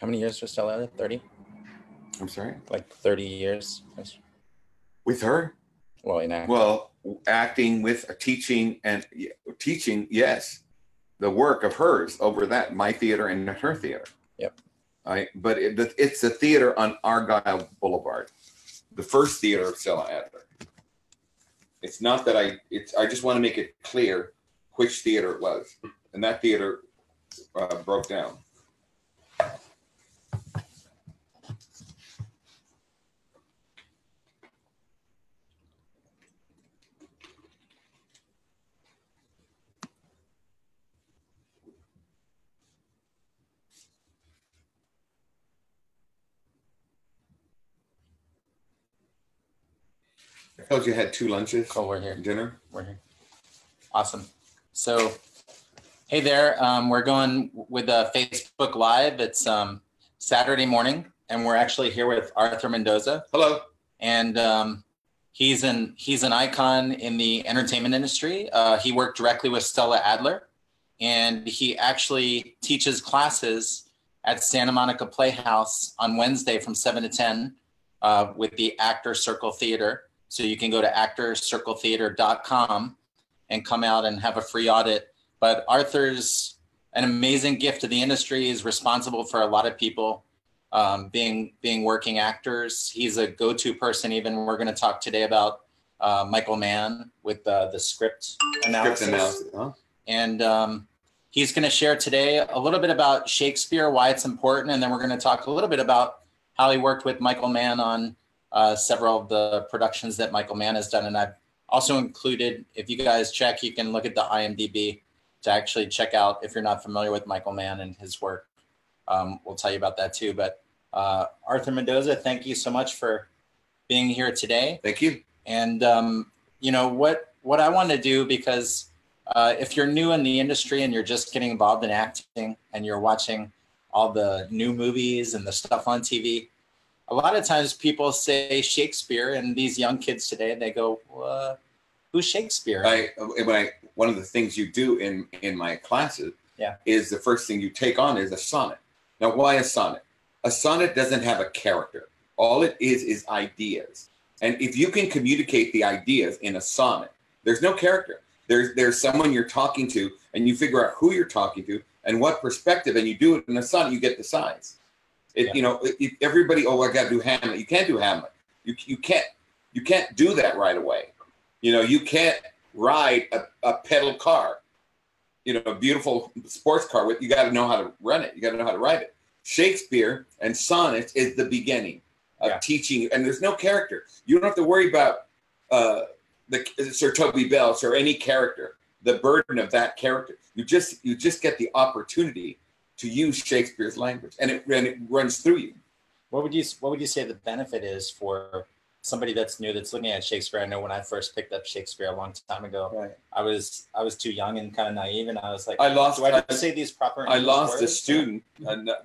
How many years for Stella? 30? I'm sorry? Like 30 years? With her? Well, in acting. Well, acting with teaching and teaching, yes. The work of hers over that, my theater and her theater. Yep. But it's a theater on Argyle Boulevard, the first theater of Stella Adler. It's not that I just want to make it clear which theater it was. And that theater broke down. I told you had 2 lunches. Oh, we're here. Dinner. We're here. Awesome. So, hey there. We're going with Facebook Live. It's Saturday morning, and we're actually here with Arthur Mendoza. Hello. And he's an icon in the entertainment industry. He worked directly with Stella Adler, and he actually teaches classes at Santa Monica Playhouse on Wednesday from 7 to 10 with the Actor Circle Theater. So you can go to actorcircletheater.com and come out and have a free audit. But Arthur's an amazing gift to the industry. He's responsible for a lot of people being working actors. He's a go-to person. Even we're going to talk today about Michael Mann with the script analysis. Huh? And he's going to share today a little bit about Shakespeare, why it's important. And then we're going to talk a little bit about how he worked with Michael Mann on several of the productions that Michael Mann has done. And I've also included, if you guys check, you can look at the IMDb to actually check out if you're not familiar with Michael Mann and his work. We'll tell you about that too. But Arthur Mendoza, thank you so much for being here today. Thank you. And you know what I want to do, because if you're new in the industry and you're just getting involved in acting and you're watching all the new movies and the stuff on TV, a lot of times people say Shakespeare, and these young kids today, they go, who's Shakespeare? One of the things you do in my classes is the first thing you take on is a sonnet. Now, why a sonnet? A sonnet doesn't have a character. All it is ideas. And if you can communicate the ideas in a sonnet, there's no character. There's someone you're talking to, and you figure out who you're talking to and what perspective, and you do it in a sonnet, you get the size. You know, everybody, I got to do Hamlet. You can't do Hamlet. You can't do that right away. You know, you can't ride a pedal car, you know, a beautiful sports car. You got to know how to run it. You got to know how to ride it. Shakespeare and sonnets is the beginning of teaching, and there's no character. You don't have to worry about Sir Toby Belch or any character, the burden of that character. You just get the opportunity to use Shakespeare's language, and it runs through you. What would you say the benefit is for somebody that's new, that's looking at Shakespeare? I know when I first picked up Shakespeare a long time ago, I was too young and kind of naive, and I was like, I lost a student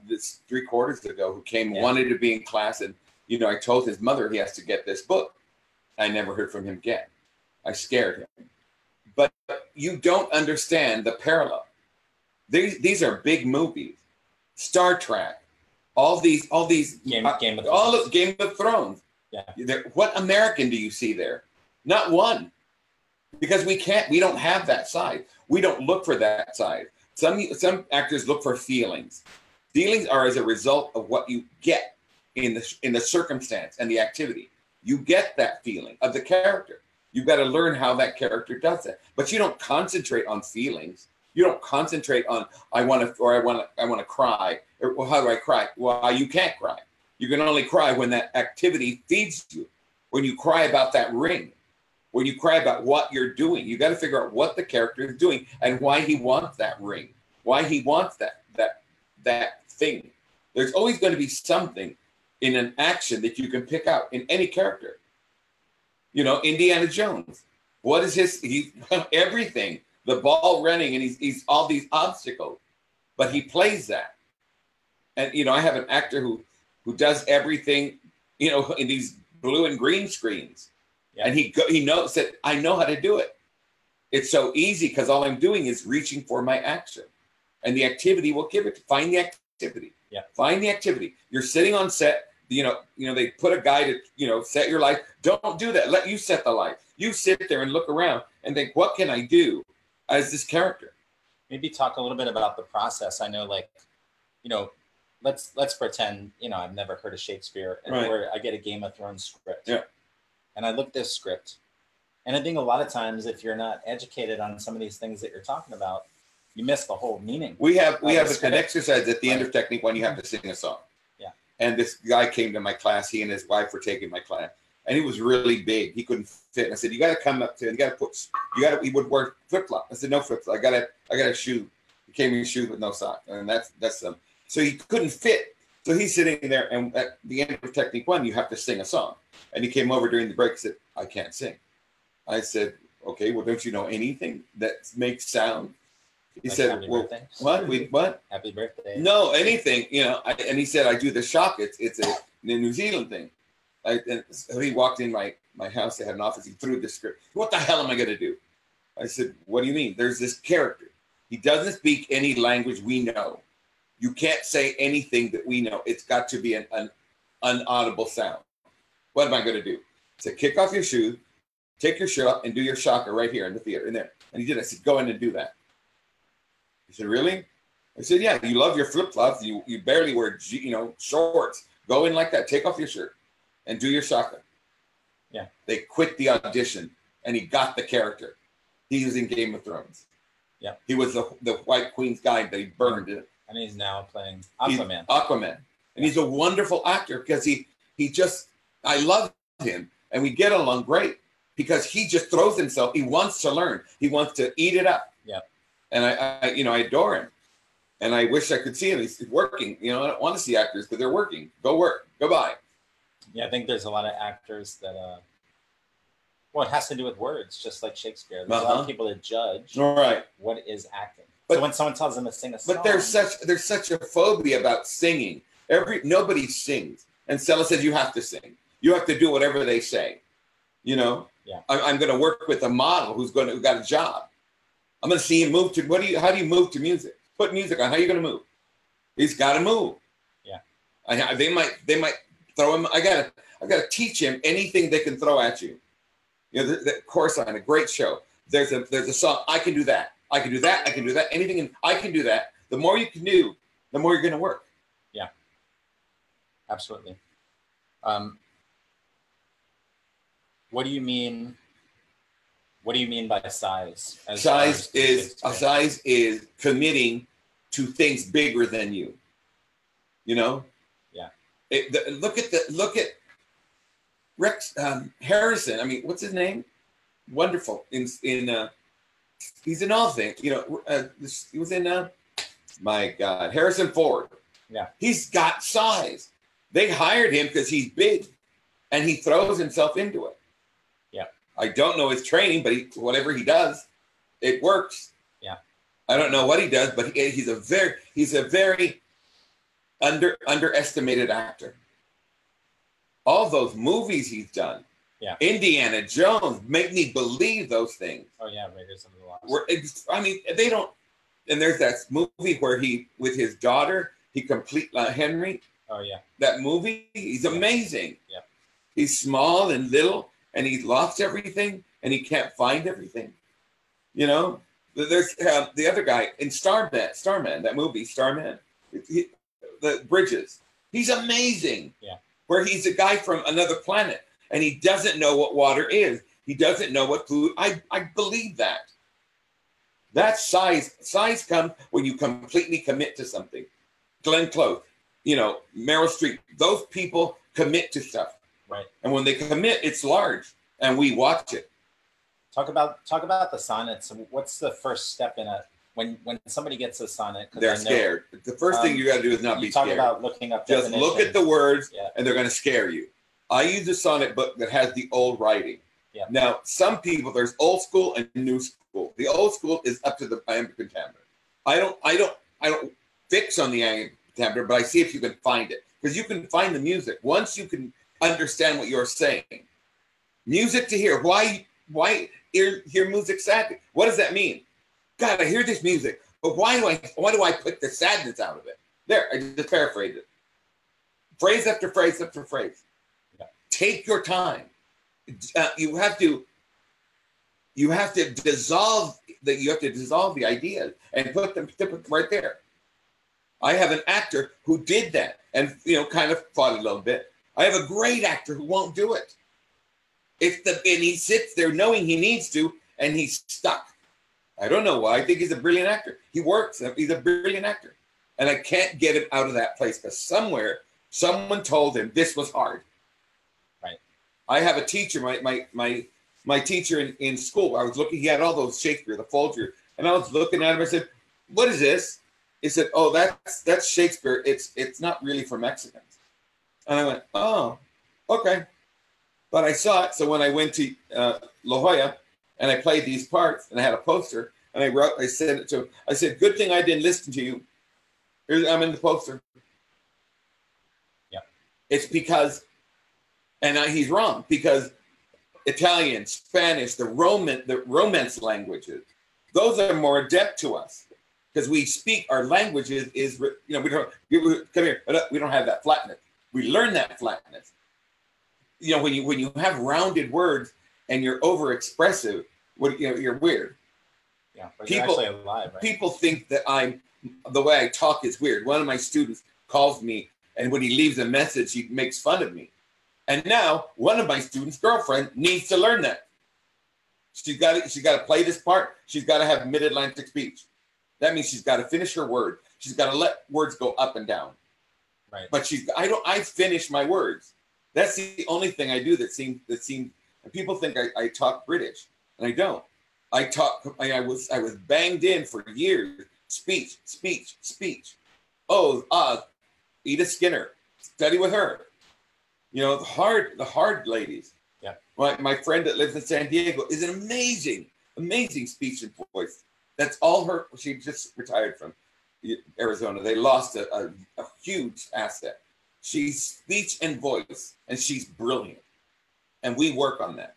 this 3 quarters ago who came, wanted to be in class, and you know, I told his mother he has to get this book. I never heard from him again. I scared him. But you don't understand the parallel. These are big movies. Star Trek, all these Game of Thrones. Yeah. What American do you see there? Not one. Because we don't have that side. We don't look for that side. Some actors look for feelings. Feelings are as a result of what you get in the circumstance and the activity. You get that feeling of the character. You've got to learn how that character does it. But you don't concentrate on feelings. You don't concentrate on I want to cry. Or, well, how do I cry? Well, you can't cry. You can only cry when that activity feeds you. When you cry about that ring. When you cry about what you're doing. You got to figure out what the character is doing and why he wants that ring. Why he wants that thing. There's always going to be something in an action that you can pick out in any character. You know, Indiana Jones. What is he's everything. The ball running, and he's all these obstacles, but he plays that. And you know, I have an actor who does everything, you know, in these blue and green screens, and he knows that I know how to do it. It's so easy because all I'm doing is reaching for my action, and the activity will give it. Find the activity. Yeah. Find the activity. You're sitting on set. They put a guy to, set your light. Don't do that. Let you set the light. You sit there and look around and think, what can I do as this character? Maybe talk a little bit about the process. I know, like, let's pretend, I've never heard of Shakespeare, or I get a Game of Thrones script. Yeah. And I look at this script, and I think a lot of times, if you're not educated on some of these things that you're talking about, you miss the whole meaning. We have an exercise at the end of Technique 1. You have to sing a song. Yeah. And this guy came to my class. He and his wife were taking my class, and he was really big. He couldn't fit. And I said, "You got to come up to. He would wear flip flop." I said, "No flip flop. I got a shoe." He came in shoes with no sock, and that's So he couldn't fit. So he's sitting there, and at the end of Technique 1, you have to sing a song. And he came over during the break and said, "I can't sing." I said, "Okay, well, don't you know anything that makes sound?" He said, "Well, what? Happy birthday." No, anything, and he said, "I do the shock. It's a New Zealand thing." And so he walked in my house. They had an office. He threw the script. "What the hell am I going to do?" I said, "What do you mean? There's this character. He doesn't speak any language we know. You can't say anything that we know. It's got to be an unaudible sound. What am I going to do?" I said, "Kick off your shoes, take your shirt off, and do your shocker right here in the theater, in there." And he did. I said, "Go in and do that." He said, "Really?" I said, "Yeah, you love your flip-flops. You barely wear, shorts. Go in like that. Take off your shirt and do your shocker." Yeah. They quit the audition, and he got the character. He was in Game of Thrones. Yeah. He was the White Queen's guy that he burned it. And he's now playing Aquaman. And he's a wonderful actor because I love him, and we get along great because he just throws himself. He wants to learn. He wants to eat it up. Yeah. And I adore him, and I wish I could see him. He's working. I don't want to see actors because they're working. Go work. Goodbye. Yeah, I think there's a lot of actors that, it has to do with words, just like Shakespeare. There's a lot of people that judge what is acting. So when someone tells them to sing a song, but there's such a phobia about singing. Nobody sings, and Stella says you have to sing. You have to do whatever they say. Yeah. I'm going to work with a model who got a job. I'm going to see him move to. How do you move to music? Put music on. How are you going to move? He's got to move. Yeah. They might throw him. I got to teach him anything they can throw at you. The chorus line, a great show. There's a song. I can do that. I can do that. I can do that. Anything. I can do that. The more you can do, the more you're going to work. Yeah. Absolutely. What do you mean? What do you mean by size? Size is committing to things bigger than you. Yeah. Look at Rex Harrison. I mean, what's his name? Wonderful. He's in all things. He was in my God, Harrison Ford. Yeah. He's got size. They hired him because he's big, and he throws himself into it. Yeah. I don't know his training, but whatever he does, it works. Yeah. I don't know what he does, but he's a very underestimated actor. All those movies he's done. Yeah. Indiana Jones, make me believe those things. Oh yeah, Raiders of the Lost. They don't. And there's that movie where he, with his daughter, he complete Henry. Oh yeah. That movie, he's amazing. Yeah. He's small and little, and he's lost everything, and he can't find everything. There's the other guy in Starman, that movie, Starman, the Bridges. He's amazing. Yeah. Where he's a guy from another planet, and he doesn't know what water is. He doesn't know what food. I believe that. That size comes when you completely commit to something. Glenn Close, Meryl Streep, those people commit to stuff. Right. And when they commit, it's large, and we watch it. Talk about the sonnets. What's the first step in when somebody gets a sonnet? They're scared. The first thing you got to do is not be scared. Talk about looking up Just definitions. look at the words, and they're going to scare you. I use a sonnet book that has the old writing. Yeah. Now, some people, there's old school and new school. The old school is up to the iambic pentameter. I don't fix on the iambic pentameter, but I see if you can find it, because you can find the music once you can understand what you're saying. Music to hear. Why hear music sadly? What does that mean? God, I hear this music, but why do I put the sadness out of it? There, I just paraphrased it. Phrase after phrase after phrase. Yeah. Take your time. You have to dissolve the ideas and put them right there. I have an actor who did that and kind of fought a little bit. I have a great actor who won't do it. And he sits there knowing he needs to, and he's stuck. I don't know why. I think he's a brilliant actor. He works. He's a brilliant actor. And I can't get him out of that place because somewhere someone told him this was hard. Right. I have a teacher, my teacher in school. I was looking, he had all those Shakespeare, the Folger, and I was looking at him. I said, "What is this?" He said, "Oh, that's Shakespeare. It's not really for Mexicans." And I went, "Oh, okay." But I saw it. So when I went to La Jolla and I played these parts and I had a poster and I sent it to him. I said, "Good thing I didn't listen to you. I'm in the poster." Yeah. It's because, and he's wrong, because Italian, Spanish, the Romance languages, those are more adept to us because we speak our languages we don't have that flatness. We learn that flatness. When you have rounded words and you're over expressive, you're weird. Yeah, but you're actually alive, right? People think that the way I talk is weird. One of my students calls me, and when he leaves a message, he makes fun of me. And now one of my students' girlfriend needs to learn that. She's got to play this part. She's got to have mid-Atlantic speech. That means she's got to finish her word. She's got to let words go up and down. Right. But I finish my words. That's the only thing I do that seems, and people think I talk British, and I don't. I was banged in for years. Speech. Oh, Edith Skinner. Study with her. The hard ladies. Yeah. My friend that lives in San Diego is an amazing speech and voice. That's all her. She just retired from Arizona. They lost a huge asset. She's speech and voice, and she's brilliant. And we work on that.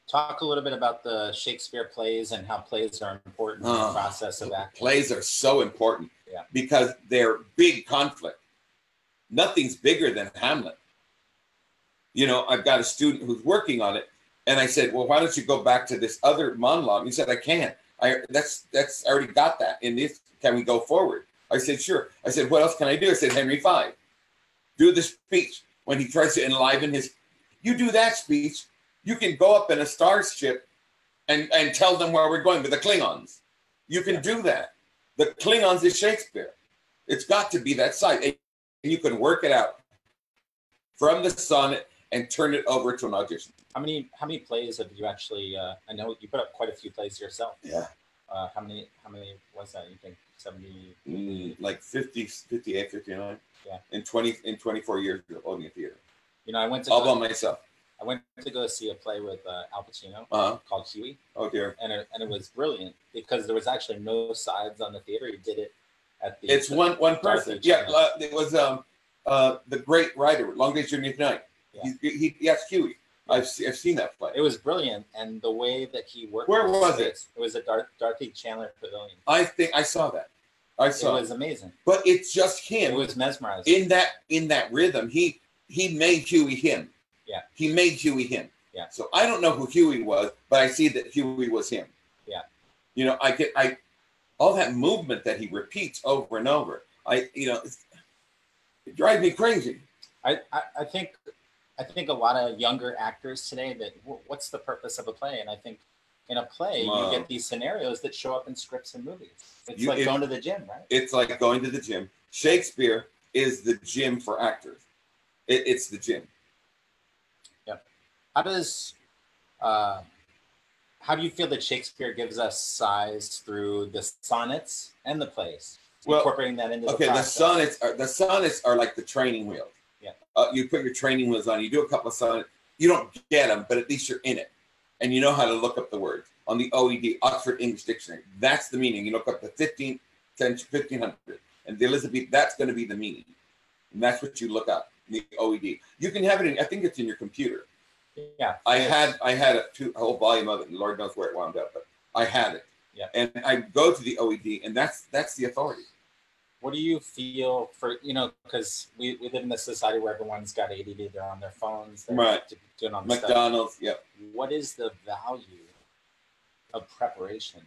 Talk a little bit about the Shakespeare plays and how plays are important in the process of acting. Plays are so important because they're big conflict. Nothing's bigger than Hamlet. I've got a student who's working on it, and I said, "Well, why don't you go back to this other monologue?" He said, "I can't. I already got that in this. Can we go forward?" I said, "Sure." I said, "What else can I do?" I said, "Henry V. Do the speech when he tries to enliven his. You do that speech. You can go up in a starship and tell them where we're going with the Klingons. You can do that. The Klingons is Shakespeare. It's got to be that side. And you can work it out from the sonnet and turn it over to an audition." How many plays have you actually? I know you put up quite a few plays yourself. Yeah. How many was that? You think 70? Like 50, 58, 59. Yeah. In 24 years of owning a theater. I went to all by myself. I went to go see a play with Al Pacino called Huey. Oh dear. And it was brilliant because there was actually no sides on the theater. He did it at the. It's one person. Yeah, it was the great writer, Long Day's Journey at Night. Yeah. Yes, Huey. I've seen that play. It was brilliant, and the way that he worked. Where was it? It was at Dorothy Chandler Pavilion. I think I saw that. It was amazing. But it's just him. It was mesmerizing. In that rhythm, he made Huey him. Yeah. He made Huey him. Yeah. So I don't know who Huey was, but I see that Huey was him. Yeah. I all that movement that he repeats over and over. It drives me crazy. I think a lot of younger actors today that what's the purpose of a play? And I think in a play you get these scenarios that show up in scripts and movies. It's like going to the gym, right? It's like going to the gym. Shakespeare is the gym for actors. It's the gym. Yep. How do you feel that Shakespeare gives us size through the sonnets and the plays? Incorporating that into the process. The sonnets are like the training wheels. Yeah. You put your training wheels on. You do a couple of sonnets. You don't get them, but at least you're in it, and you know how to look up the words on the OED, Oxford English Dictionary. That's the meaning. You look up the 1500, and the Elizabethan. That's going to be the meaning, and that's what you look up in the OED. You can have it I think it's in your computer. Yeah. I had a whole volume of it, and Lord knows where it wound up, but I had it. Yeah. And I go to the OED, and that's the authority. What do you feel for, because we live in a society where everyone's got ADD, they're on their phones, they're right. doing on McDonald's, stuff. Yep. What is the value of preparation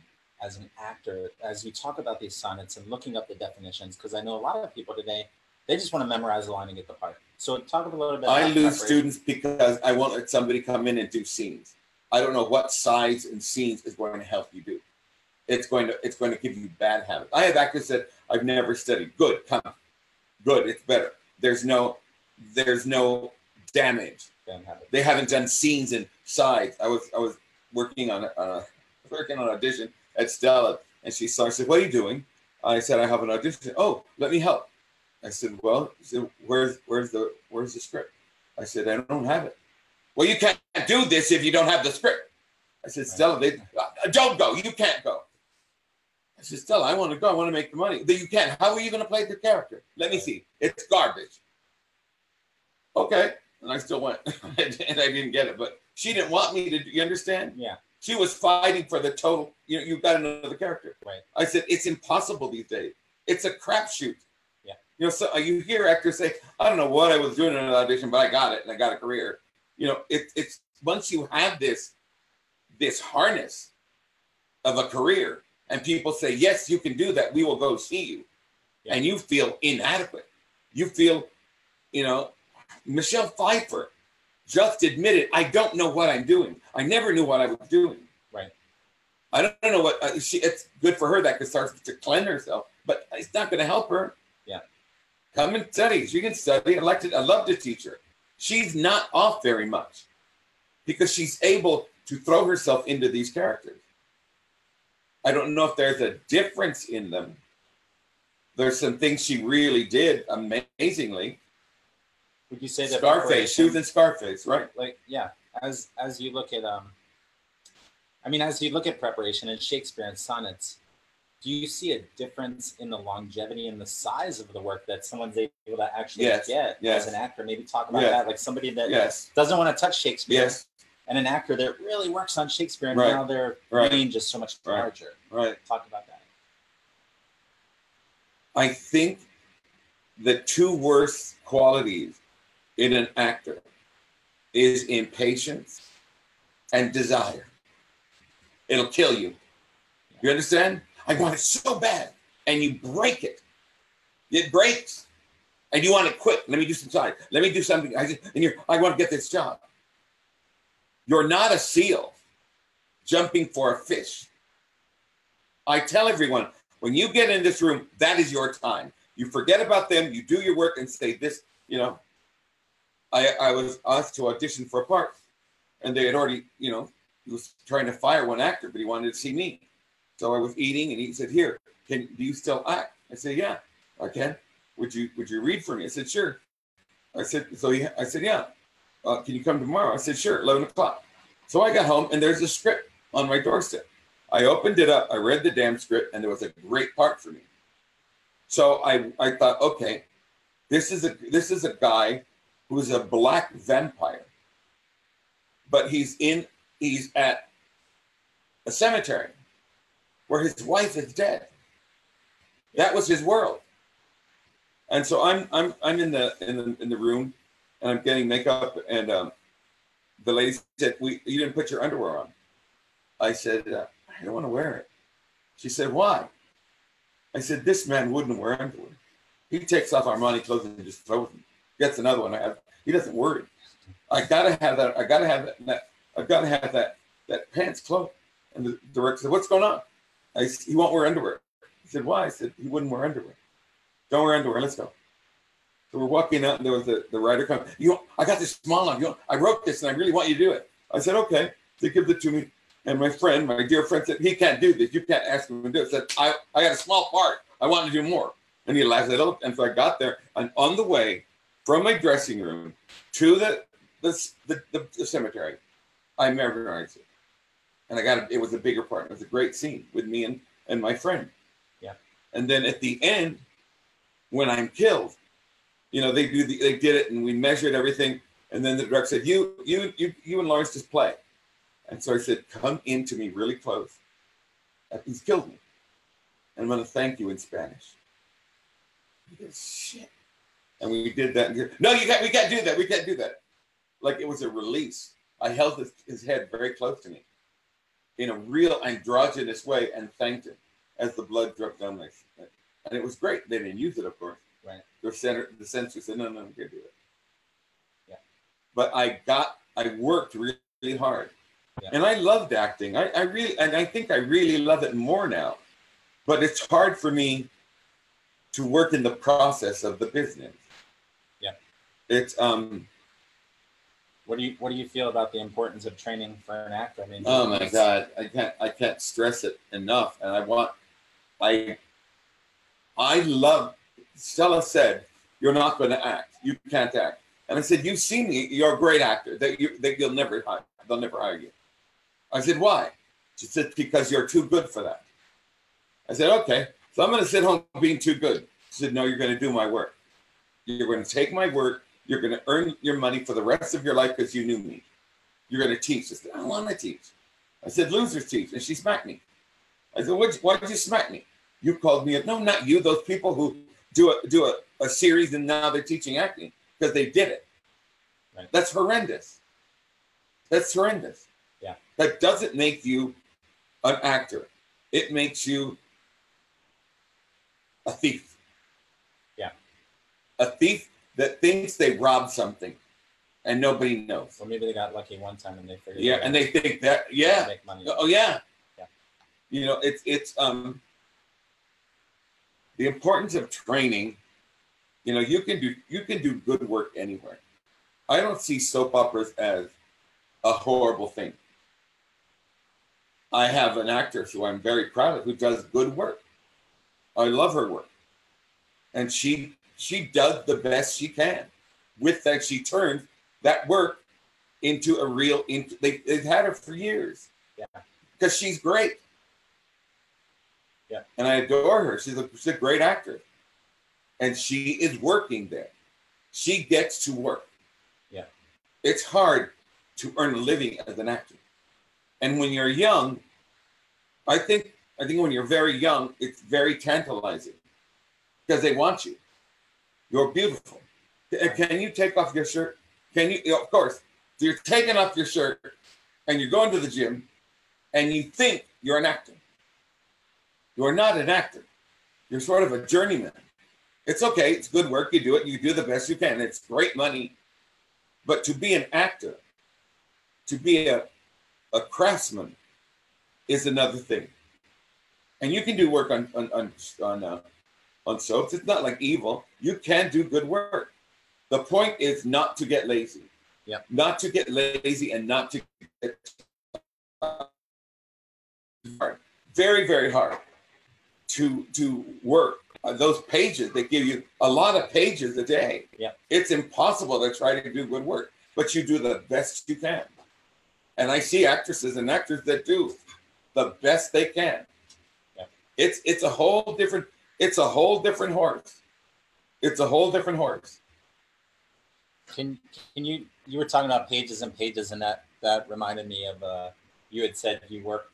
as an actor, as you talk about these sonnets and looking up the definitions? Because I know a lot of people today, they just want to memorize the line and get the part. So talk a little bit about I lose students because I won't let somebody come in and do scenes. I don't know what sides and scenes is going to help you do. It's going to give you bad habits. I have actors that I've never studied. Good, come. Good, it's better. There's no damage. They haven't done scenes and sides. I was working on an audition at Stella, and she saw. I said, "What are you doing?" I said, "I have an audition." "Oh, let me help." I said, "Well," she said, where's the script?" I said, "I don't have it." "Well, you can't do this if you don't have the script." I said, "Stella, don't go. You can't go." I said, "Stella, I want to go. I want to make the money." "Then you can't. How are you going to play the character?" "Let me see. It's garbage." Okay. And I still went. And I didn't get it. But she didn't want me to. You understand? Yeah. She was fighting for the total. You've got another character. Right. I said, it's impossible these days. It's a crapshoot. Yeah. So you hear actors say, "I don't know what I was doing in an audition, but I got it and I got a career." It's once you have this harness of a career, and people say, "Yes, you can do that. We will go see you," and you feel inadequate. You feel, Michelle Pfeiffer just admitted, "I don't know what I'm doing. I never knew what I was doing." Right. I don't know what it's good for her that could start to cleanse herself, but it's not going to help her. Yeah. Come and study. She can study. I love to teach her. She's not off very much because she's able to throw herself into these characters. I don't know if there's a difference in them. There's some things she really did amazingly. Would you say that Scarface? She was in Scarface, right? As you look at as you look at preparation in Shakespeare and sonnets, do you see a difference in the longevity and the size of the work that someone's able to actually get as an actor? Maybe talk about that, like somebody that doesn't want to touch Shakespeare, and an actor that really works on Shakespeare, and now their range is so much larger. Right. Talk about that. I think the two worst qualities in an actor is impatience and desire. It'll kill you. You understand? I want it so bad, and you break it. It breaks, and you want it quick. Let me do some side. Let me do something. I want to get this job. You're not a seal jumping for a fish. I tell everyone, when you get in this room, that is your time. You forget about them. You do your work and say this. I was asked to audition for a part, and they had already, he was trying to fire one actor, but he wanted to see me. So I was eating, and he said, "Here, do you still act?" I said, "Yeah, I can. Would you read for me?" I said, "Sure." I said, "Yeah. Can you come tomorrow?" I said, "Sure, 11 o'clock." So I got home, and there's a script on my doorstep. I opened it up. I read the damn script, and there was a great part for me. So I thought, okay, this is a guy who's a black vampire, but he's at a cemetery where his wife is dead. That was his world. And so I'm in the room, and I'm getting makeup, and the lady said, "You didn't put your underwear on." I said, "I don't want to wear it." She said, "Why?" I said, "This man wouldn't wear underwear. He takes off Armani clothes and just throws them. Gets another one. He doesn't worry. I gotta have that. I've got to have that pants close." And the director said, "What's going on?" He won't wear underwear. He said, "Why?" I said, "He wouldn't wear underwear." "Don't wear underwear. Let's go." So we're walking out, and there was the writer coming. "I got this small on. I wrote this, and I really want you to do it." I said, "Okay." They give it to me, and my dear friend, said, "He can't do this. You can't ask him to do it." I said, "I got a small part. I want to do more." And he laughed it up. And so I got there, and on the way from my dressing room to the cemetery, I memorized it. And it was a bigger part. It was a great scene with me and my friend. Yeah. And then at the end, when I'm killed, they did it, and we measured everything. And then the director said, you and Lawrence just play. And so I said, "Come into me really close. He's killed me. And I'm going to thank you in Spanish." He goes, shit. And we did that. No, we can't do that. We can't do that. Like it was a release. I held his head very close to me in a real androgynous way and thanked him as the blood dropped down my neck. And it was great. They didn't use it, of course. Right. The censor said, no, we can't do it. Yeah. But I worked really, really hard. Yeah. And I loved acting. I think I really love it more now. But it's hard for me to work in the process of the business. Yeah. It's What do you feel about the importance of training for an actor? I mean, oh my God, I can't stress it enough. And I love. Stella said, "You're not going to act. You can't act." And I said, "You've seen me. You're a great actor. They'll never hire you." I said, "Why?" She said, "Because you're too good for that." I said, "Okay, so I'm going to sit home being too good." She said, "No, you're going to do my work. You're going to take my work. You're going to earn your money for the rest of your life because you knew me. You're going to teach." I said, "I don't want to teach." I said, "Losers teach." And she smacked me. I said, "Why did you smack me? You called me no, not you. Those people who do a series and now they're teaching acting because they did it. Right. That's horrendous. That's horrendous. Yeah. That doesn't make you an actor. It makes you a thief. Yeah. A thief that thinks they robbed something and nobody knows. Or maybe they got lucky one time and they figured Yeah, and they think that, yeah. Make money. Oh, yeah. Yeah. You know, it's the importance of training. You know, you can do good work anywhere. I don't see soap operas as a horrible thing. I have an actress who I'm very proud of who does good work. I love her work. And she does the best she can. With that, she turns that work into a real, they've had her for years. Yeah. Because she's great. Yeah. And I adore her. She's a great actor. And she is working there. She gets to work. Yeah. It's hard to earn a living as an actor. And when you're young, I think when you're very young, it's very tantalizing because they want you. You're beautiful. Can you take off your shirt? Can you? Of course, you're taking off your shirt and you're going to the gym and you think you're an actor. You're not an actor. You're sort of a journeyman. It's okay. It's good work. You do it. You do the best you can. It's great money. But to be an actor, to be a craftsman is another thing. And you can do work on soaps. It's not like evil. You can do good work. The point is not to get lazy. Yeah. Not to get lazy and not to get hard. Very, very hard to work. Those pages, they give you a lot of pages a day. Yeah. It's impossible to try to do good work, but you do the best you can. And I see actresses and actors that do the best they can. Yeah. It's a whole different horse. It's a whole different horse. Can you were talking about pages and pages, and that reminded me of you had said you worked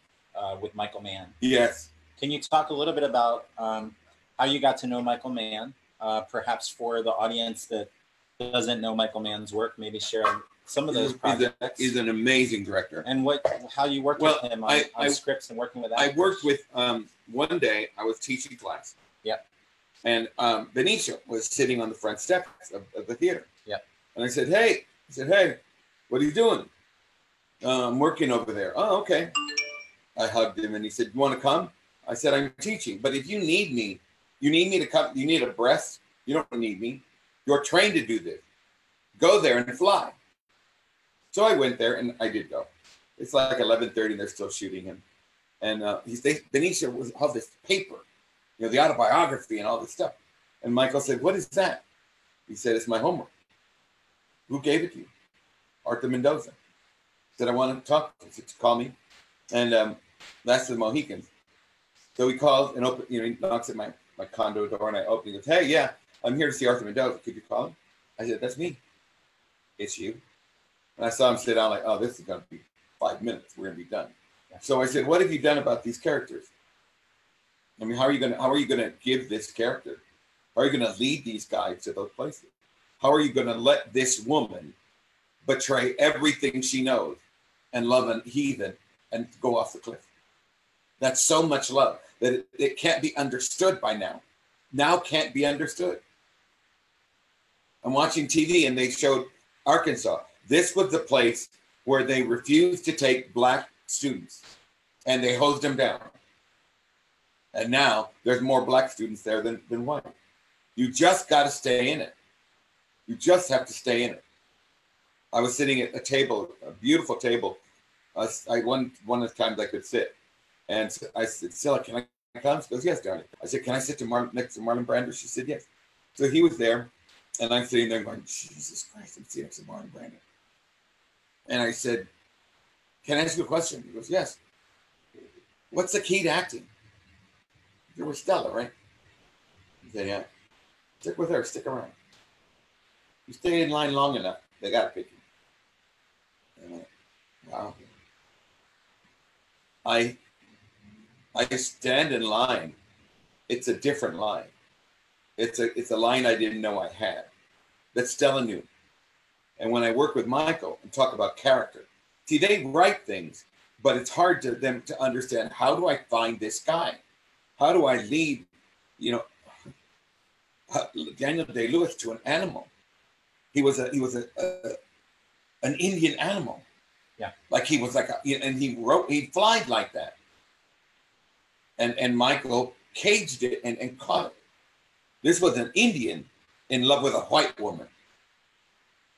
with Michael Mann. Yes. Can you talk a little bit about how you got to know Michael Mann? Perhaps for the audience that doesn't know Michael Mann's work, maybe share some of those projects. He's an amazing director. And how you worked with him on scripts and working with actors. I worked with, one day I was teaching class. Yeah. And Benicio was sitting on the front steps of the theater. Yeah. And I said, hey, what are you doing? I'm working over there. Oh, okay. I hugged him and he said, you want to come? I said, I'm teaching, but if you need me to come, you need a breast, you don't need me. You're trained to do this. Go there and fly. So I went there and I did go. It's like 11:30 and they're still shooting him. And Benicio was all this paper, the autobiography and all this stuff. And Michael said, what is that? He said, it's my homework. Who gave it to you? Arthur Mendoza. He said, I want to talk to you. He said, call me. And that's the Mohicans. So he calls and he knocks at my condo door and I open. He goes, hey, yeah, I'm here to see Arthur Mendoza. Could you call him? I said, that's me. It's you. And I saw him sit down like, oh, this is going to be 5 minutes. We're going to be done. So I said, what have you done about these characters? I mean, how are you going to give this character? How are you going to lead these guys to those places? How are you going to let this woman betray everything she knows and love a heathen and go off the cliff? That's so much love that it can't be understood by now. Now can't be understood. I'm watching TV and they showed Arkansas. This was the place where they refused to take black students and they hosed them down. And now there's more black students there than white. You just got to stay in it. You just have to stay in it. I was sitting at a table, a beautiful table. One of the times I could sit. And I said, Stella, can I come? She goes, yes, darling. I said, can I sit next to Marlon Brando? She said, yes. So he was there. And I'm sitting there going, Jesus Christ, I'm sitting next to Marlon Brando. And I said, can I ask you a question? He goes, yes. What's the key to acting? You were Stella, right? He said, yeah. Stick with her, stick around. You stay in line long enough, they got to pick you. And wow. I stand in line. It's a different line. It's a line I didn't know I had that Stella knew. And when I work with Michael and talk about character, see, they write things, but it's hard to them to understand, how do I find this guy? How do I lead, Daniel Day-Lewis to an animal? He was an Indian animal. Yeah. Like he was and he flied like that. And Michael caged it and caught it. This was an Indian in love with a white woman.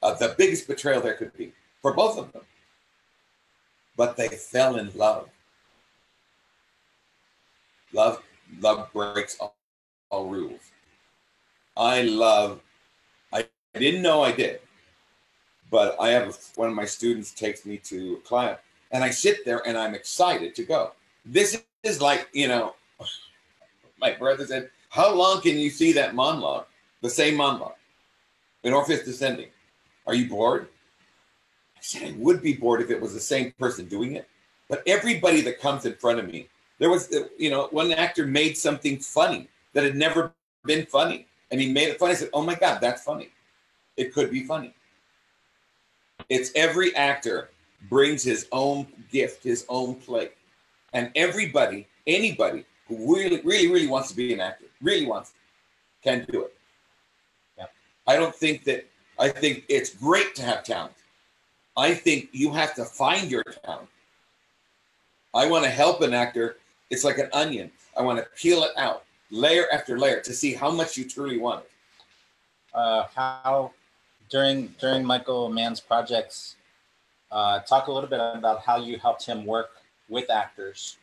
The biggest betrayal there could be for both of them. But they fell in love. Love breaks all rules. I didn't know I did, but I have one of my students takes me to a client, and I sit there and I'm excited to go. This is like, my brother said, how long can you see that monologue, the same monologue, in Orpheus Descending? Are you bored? I said, I would be bored if it was the same person doing it. But everybody that comes in front of me, there was, one actor made something funny that had never been funny. And he made it funny. I said, oh my God, that's funny. It could be funny. It's every actor brings his own gift, his own play. And anybody who really, really, really wants to be an actor, really wants to, can do it. Yeah. I think it's great to have talent. I think you have to find your talent. I want to help an actor. It's like an onion. I want to peel it out, layer after layer, to see how much you truly want it. How during Michael Mann's projects, talk a little bit about how you helped him work with actors.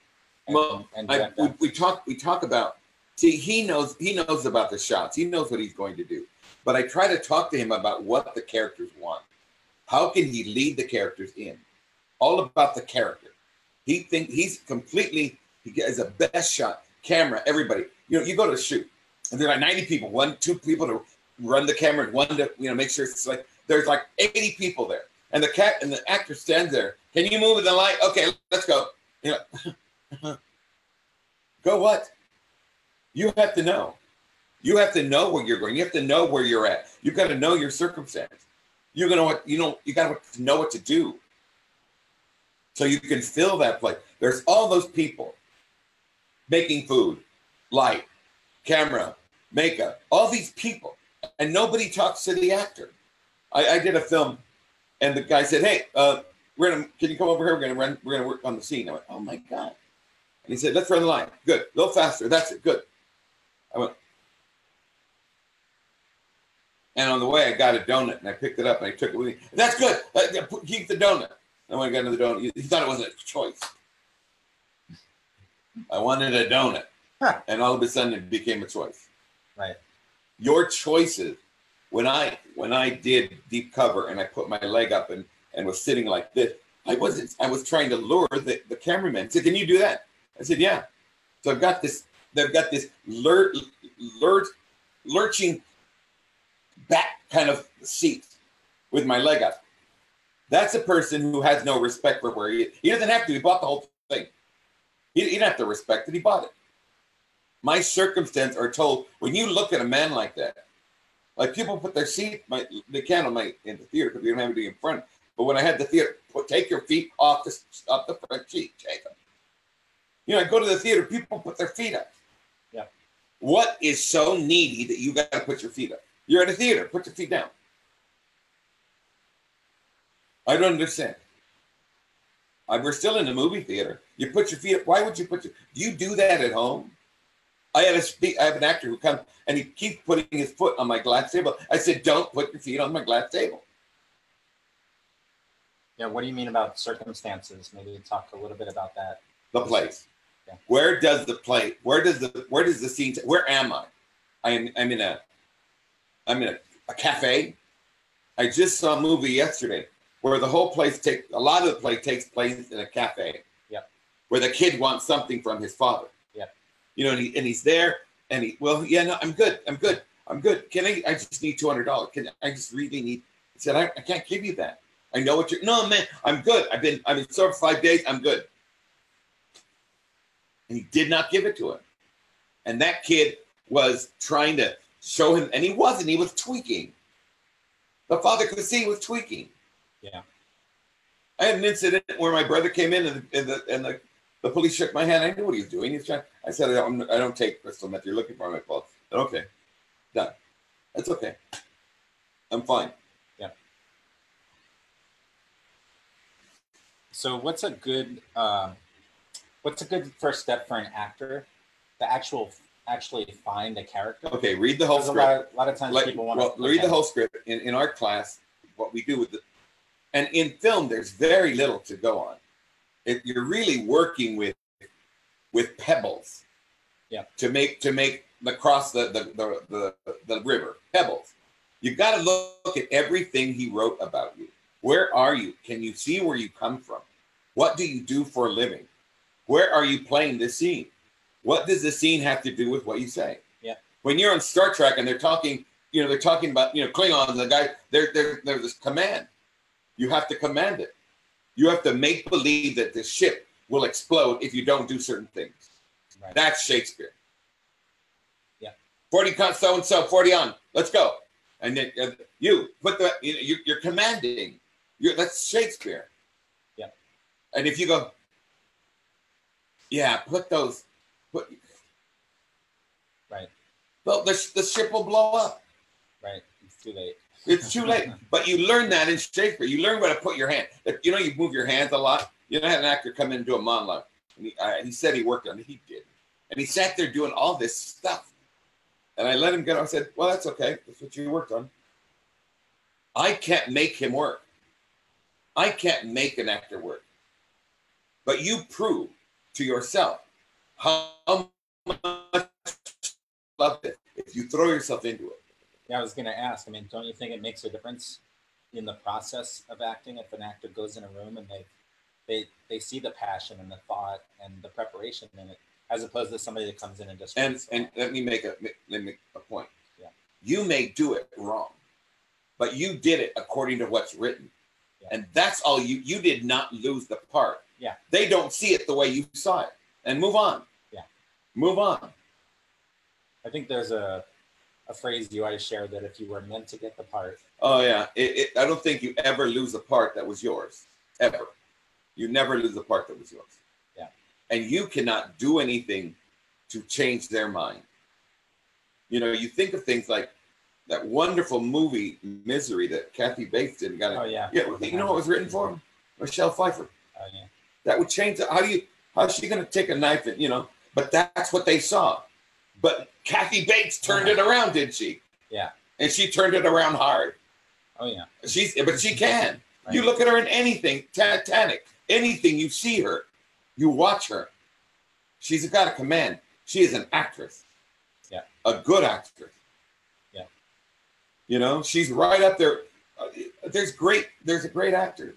We talk about. See, he knows about the shots. He knows what he's going to do. But I try to talk to him about what the characters want. How can he lead the characters in? All about the character. He has the best shot. Camera, everybody. You go to a shoot, and there are like 90 people, 2 people to run the camera, and 1 to make sure it's like there's like 80 people there, and the actor stands there. Can you move with the light? Okay, let's go. Go what? You have to know. You have to know where you're going. You have to know where you're at. You've got to know your circumstance. You got to know what to do, so you can fill that place. There's all those people making food, light, camera, makeup, all these people, and nobody talks to the actor. I did a film, and the guy said, "Hey, can you come over here? We're gonna work on the scene." I went, "Oh my God!" And he said, "Let's run the line. Good, a little faster. That's it. Good." I went, and on the way, I got a donut, and I picked it up, and I took it with me. That's good. Keep the donut. And when I got another donut, he thought it was a choice. I wanted a donut, and all of a sudden, it became a choice. Right. Your choices. When I did Deep Cover, and I put my leg up and was sitting like this, I was trying to lure the cameraman. He said, "Can you do that?" I said, "Yeah." So I've got this. They've got this lurching back kind of seat with my leg up. That's a person who has no respect for where he is. He doesn't have to. He bought the whole thing. He didn't have to respect it. He bought it. My circumstance are told, when you look at a man like that, like people put their seat, they can't in the theater because we don't have anything in front. But when I had the theater, take your feet off the front seat, take them. You know, I go to the theater, people put their feet up. Yeah. What is so needy that you got to put your feet up? You're at a theater, put your feet down. I don't understand. We're still in the movie theater. You put your feet up. Why would you do you do that at home? I have an actor who comes and he keeps putting his foot on my glass table. I said, don't put your feet on my glass table. Yeah, what do you mean about circumstances? Maybe talk a little bit about that. The place. Yeah. Where does the scene, where am I? I'm in a cafe. I just saw a movie yesterday where the whole place a lot of the play takes place in a cafe. Yeah. Where the kid wants something from his father. Yeah. You know, and he's there and I'm good. I just need $200. I just really need, he said, I can't give you that. I know what no, man, I'm good. I've been sober 5 days. I'm good. And he did not give it to him. And that kid was trying to show him, and he wasn't. He was tweaking. The father could see he was tweaking. Yeah. I had an incident where my brother came in and the police shook my hand. I knew what he was doing. I said, I don't take crystal meth. You're looking for my fault. Okay. Done. That's okay. I'm fine. Yeah. So what's a good first step for an actor to actually find a character? Okay, read the whole script. A lot of times people want to read the whole script. In our class, what we do with and in film, there's very little to go on. You're really working with pebbles. Yeah. To make across the river, pebbles. You got to look at everything he wrote about you. Where are you? Can you see where you come from? What do you do for a living? Where are you playing this scene? What does the scene have to do with what you say? Yeah. When you're on Star Trek and they're talking about, Klingons, the guy, there's this command. You have to command it. You have to make believe that the ship will explode if you don't do certain things. Right. That's Shakespeare. Yeah. 40 so-and-so, 40 on. Let's go. And then you put you're commanding. That's Shakespeare. Yeah. And if you go, yeah, right. Well, the ship will blow up. Right. It's too late. It's too late. But you learn that in Shakespeare. You learn where to put your hand. You move your hands a lot. I had an actor come in and do a monologue. And he said he worked on it. He did. And he sat there doing all this stuff. And I let him go. I said, well, that's okay. That's what you worked on. I can't make him work. I can't make an actor work. But you prove to yourself how much you love it if you throw yourself into it. Yeah, I was going to ask. Don't you think it makes a difference in the process of acting if an actor goes in a room and they see the passion and the thought and the preparation in it, as opposed to somebody that comes in and just and let me make a point. Yeah. You may do it wrong, but you did it according to what's written. Yeah. And that's all you did not lose the part. Yeah. They don't see it the way you saw it. And move on. Yeah. Move on. I think there's a phrase you always share that if you were meant to get the part. Oh yeah. I don't think you ever lose a part that was yours. Ever. You never lose the part that was yours. Yeah. And you cannot do anything to change their mind. You think of things like that wonderful movie Misery that Kathy Bates did. Oh yeah. Yeah. You know what was written for him? Michelle Pfeiffer. Oh yeah. That would change. How's she going to take a knife and, but that's what they saw. But Kathy Bates turned it around, didn't she? Yeah. And she turned it around hard. Oh yeah. But she can. Right. You look at her in anything, Titanic, anything, you see her, you watch her. She's got a command. She is an actress. Yeah. A good actress. Yeah. She's right up there. There's a great actor.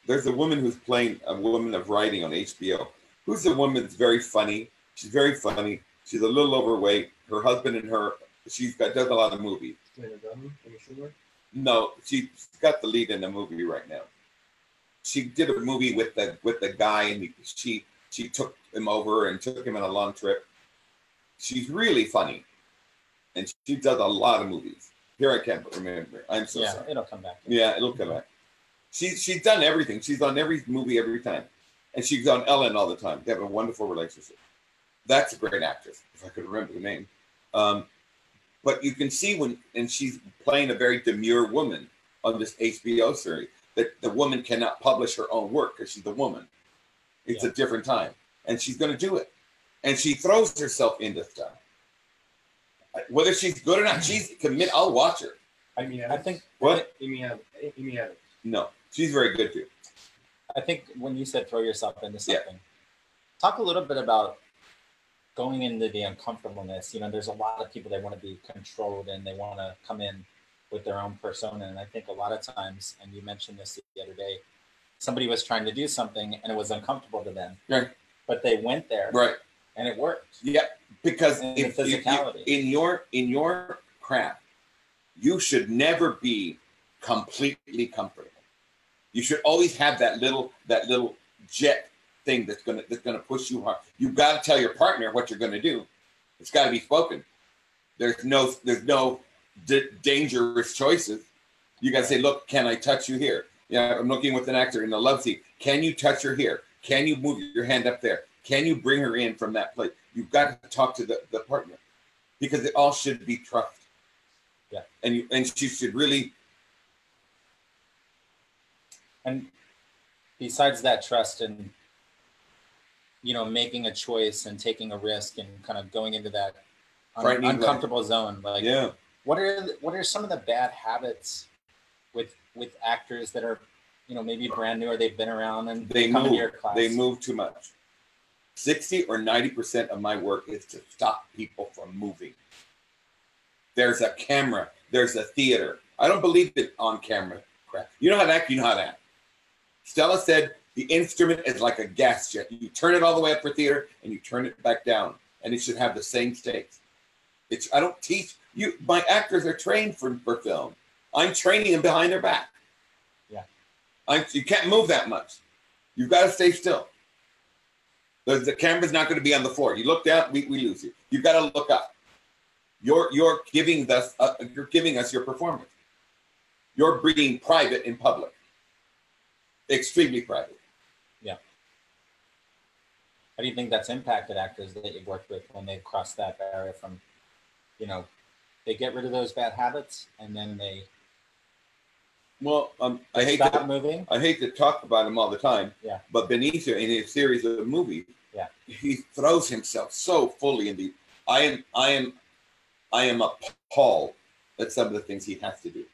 There's a woman who's playing a woman of writing on HBO. Who's a woman that's very funny. She's very funny. She's a little overweight. Her husband and her, does a lot of movies. No, she's got the lead in the movie right now. She did a movie with the guy, and she took him over and took him on a long trip. She's really funny, and she does a lot of movies. Here I can't remember. I'm so sorry. It'll come back. Yeah, it'll come back. She's done everything. She's on every movie every time, and she's on Ellen all the time. They have a wonderful relationship. That's a great actress, if I could remember the name. But you can see and she's playing a very demure woman on this HBO series, that the woman cannot publish her own work because she's a woman. It's a different time, and she's going to do it. And she throws herself into stuff. Whether she's good or not, she's committed. I'll watch her. I think what? Amy Adams. No, she's very good too. I think when you said throw yourself into something, talk a little bit about going into the uncomfortableness. You know, there's a lot of people that want to be controlled and they want to come in with their own persona. And I think a lot of times, and you mentioned this the other day, somebody was trying to do something and it was uncomfortable to them. Right. But they went there. Right. And it worked. Yeah. Because if in your craft, you should never be completely comfortable. You should always have that little jet thing that's gonna push you hard. You've got to tell your partner what you're gonna do. It's got to be spoken. There's no dangerous choices. You got to say, look, can I touch you here? Yeah, I'm looking with an actor in a love scene. Can you touch her here? Can you move your hand up there? Can you bring her in from that place? You've got to talk to the partner, because it all should be trust. Yeah, and she should really. And besides that trust and, you know, making a choice and taking a risk and kind of going into that uncomfortable zone, like, what are some of the bad habits with actors that are, you know, maybe brand new or they've been around and they come move, into your class? They move too much. 60 or 90% of my work is to stop people from moving. There's a camera. There's a theater. I don't believe it on camera crap. You know how to act, you know how to act. Stella said the instrument is like a gas jet. You turn it all the way up for theater and you turn it back down, and it should have the same stakes. I don't teach you. My actors are trained for film. I'm training them behind their back. Yeah. You can't move that much. You've got to stay still. The camera's not going to be on the floor. You look down, we lose you. You've got to look up. You're giving us your performance. You're being private in public. Extremely private. Yeah. How do you think that's impacted actors that you've worked with when they've crossed that barrier from, you know, they get rid of those bad habits and then they I hate to talk about him all the time. Yeah. But Benicio, in his series of movies, he throws himself so fully in the. I am appalled at some of the things he has to do.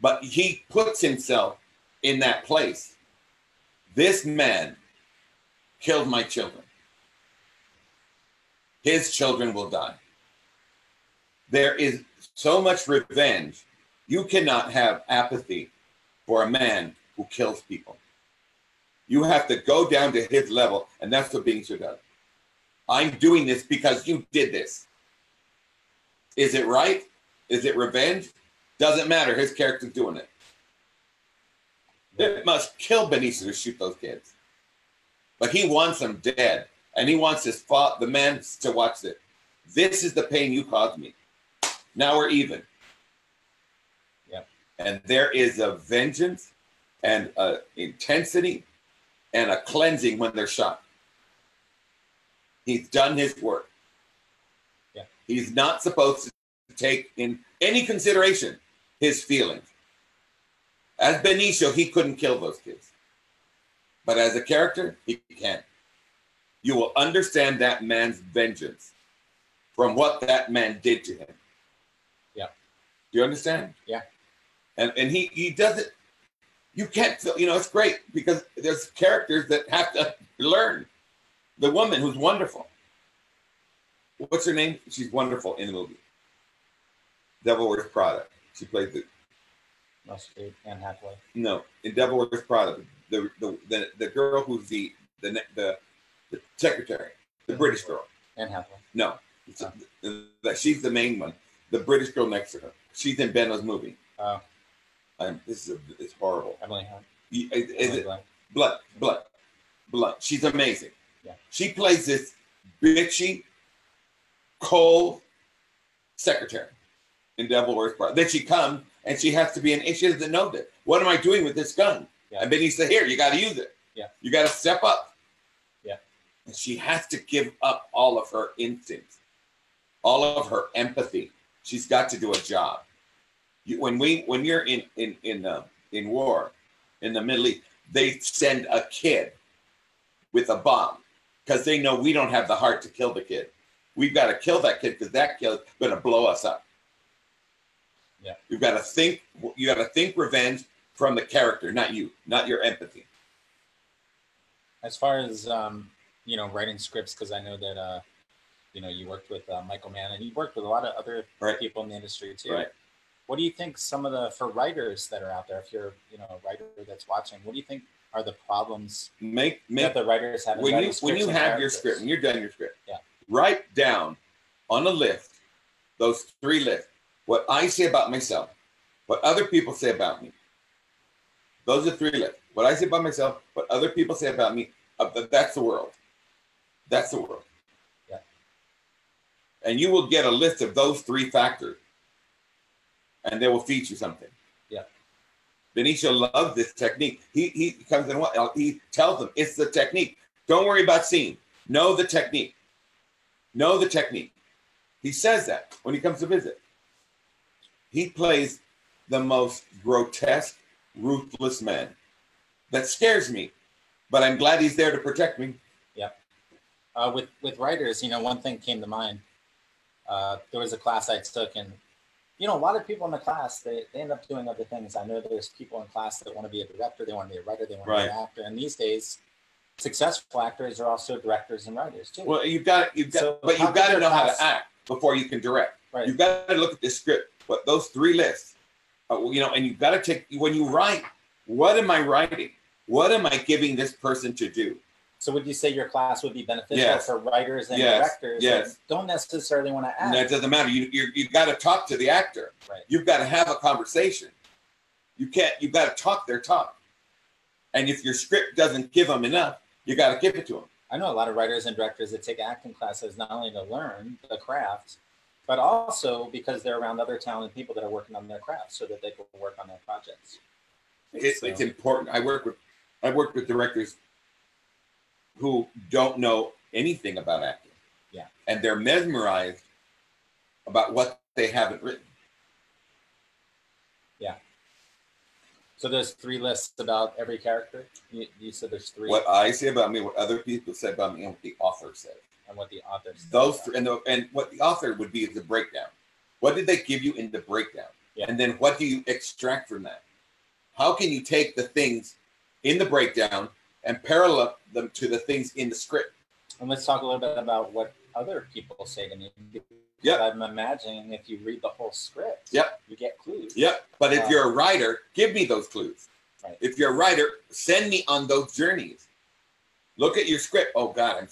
But he puts himself in that place. This man killed my children. His children will die. There is so much revenge. You cannot have apathy for a man who kills people. You have to go down to his level, and that's what Benicio does. I'm doing this because you did this. Is it right? Is it revenge? Doesn't matter. His character's doing it. It must kill Benicio to shoot those kids. But he wants them dead, and he wants the man to watch it. This is the pain you caused me. Now we're even. And there is a vengeance and an intensity and a cleansing when they're shot. He's done his work. Yeah. He's not supposed to take in any consideration his feelings. As Benicio, he couldn't kill those kids. But as a character, he can. You will understand that man's vengeance from what that man did to him. Yeah. Do you understand? Yeah. And he does it. You can't feel, it's great because there's characters that have to learn. The woman who's wonderful. What's her name? She's wonderful in the movie. Devil Wears Prada. She played the. Must be Anne Hathaway. No, in Devil Wears Prada, the girl who's the secretary, the British girl. Anne Hathaway. No, she's the main one. The British girl next to her. She's in Benno's movie. Oh. It's horrible. Emily Hunt. Is it Blood? She's amazing. Yeah. She plays this bitchy, cold secretary in Devil Wears Prada. Then she comes and she has to be and she doesn't know that. What am I doing with this gun? Yeah. And then he said, here, you got to use it. Yeah. You got to step up. Yeah. And she has to give up all of her instincts, all of her empathy. She's got to do a job. When you're in war in the Middle East, they send a kid with a bomb because they know we don't have the heart to kill the kid. We've got to kill that kid because that kid is going to blow us up. Yeah. You've got to think. You got to think revenge from the character, not you, not your empathy. As far as writing scripts, because I know that you worked with Michael Mann, and you worked with a lot of other people in the industry too. Right. What do you think for writers that are out there, if you're a writer that's watching, what do you think are the problems that the writers have? When you have your script, when you're done your script, write down on a list those 3 lists. What I say about myself, what other people say about me. Those are 3 lists. What I say about myself, what other people say about me. That's the world. That's the world. Yeah. And you will get a list of those 3 factors. And they will feed you something. Yeah. Benicio loves this technique. He comes in, he tells them it's the technique. Don't worry about scene. Know the technique. Know the technique. He says that when he comes to visit. He plays the most grotesque, ruthless man. That scares me, but I'm glad he's there to protect me. Yeah. With writers, one thing came to mind. There was a class I took, and a lot of people in the class, they end up doing other things. I know there's people in class that want to be a director, they want to be a writer, they want to be an actor. And these days, successful actors are also directors and writers too. Well, you've got to know how to act before you can direct. Right. You've got to look at the script, but those 3 lists, and you've got to take, when you write, what am I writing? What am I giving this person to do? So would you say your class would be beneficial for writers and directors that don't necessarily want to act? No, it doesn't matter. You've got to talk to the actor. Right. You've got to have a conversation. You've got to talk their talk. And if your script doesn't give them enough, you got to give it to them. I know a lot of writers and directors that take acting classes not only to learn the craft, but also because they're around other talented people that are working on their craft so that they can work on their projects. It's important. I work with directors who don't know anything about acting. Yeah. And they're mesmerized about what they haven't written. Yeah. So there's 3 lists about every character? You said there's 3? What I say about me, what other people say about me, and what the author said. And what the author said. Those 3, and what the author would be is the breakdown. What did they give you in the breakdown? Yeah. And then what do you extract from that? How can you take the things in the breakdown and parallel them to the things in the script? And let's talk a little bit about what other people say to me. Yeah. I'm imagining if you read the whole script, you get clues. Yep. But if you're a writer, give me those clues. Right. If you're a writer, send me on those journeys. Look at your script. Oh God,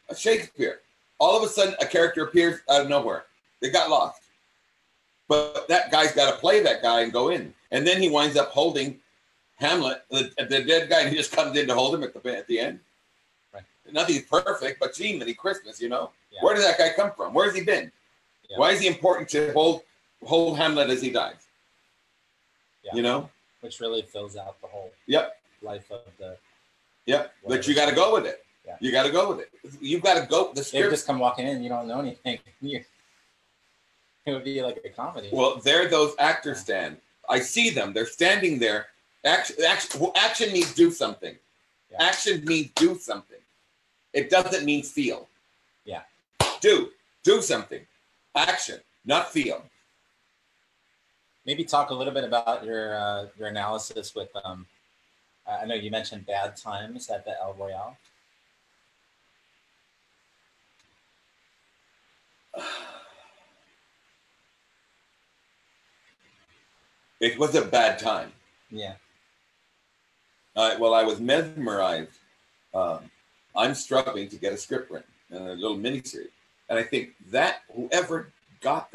a Shakespeare. All of a sudden, a character appears out of nowhere. They got lost. But that guy's got to play that guy and go in. And then he winds up holding Hamlet, the dead guy, and he just comes in to hold him at the end. Right. Nothing's perfect, but gee, many Christmas, Yeah. Where did that guy come from? Where has he been? Yeah. Why is he important to hold Hamlet as he dies? Yeah. Which really fills out the whole life of the... Yep, but you got to go with it. Yeah. You got to go with it. You've got to go. The script. They just come walking in, you don't know anything. It would be like a comedy. Well, there those actors stand. I see them. They're standing there. Action means do something. Yeah. Action means do something. It doesn't mean feel. Yeah. Do something. Action, not feel. Maybe talk a little bit about your analysis with. I know you mentioned Bad Times at the El Royale. It was a bad time. Yeah. Well, I was mesmerized. I'm struggling to get a script written in a little miniseries. And I think that whoever got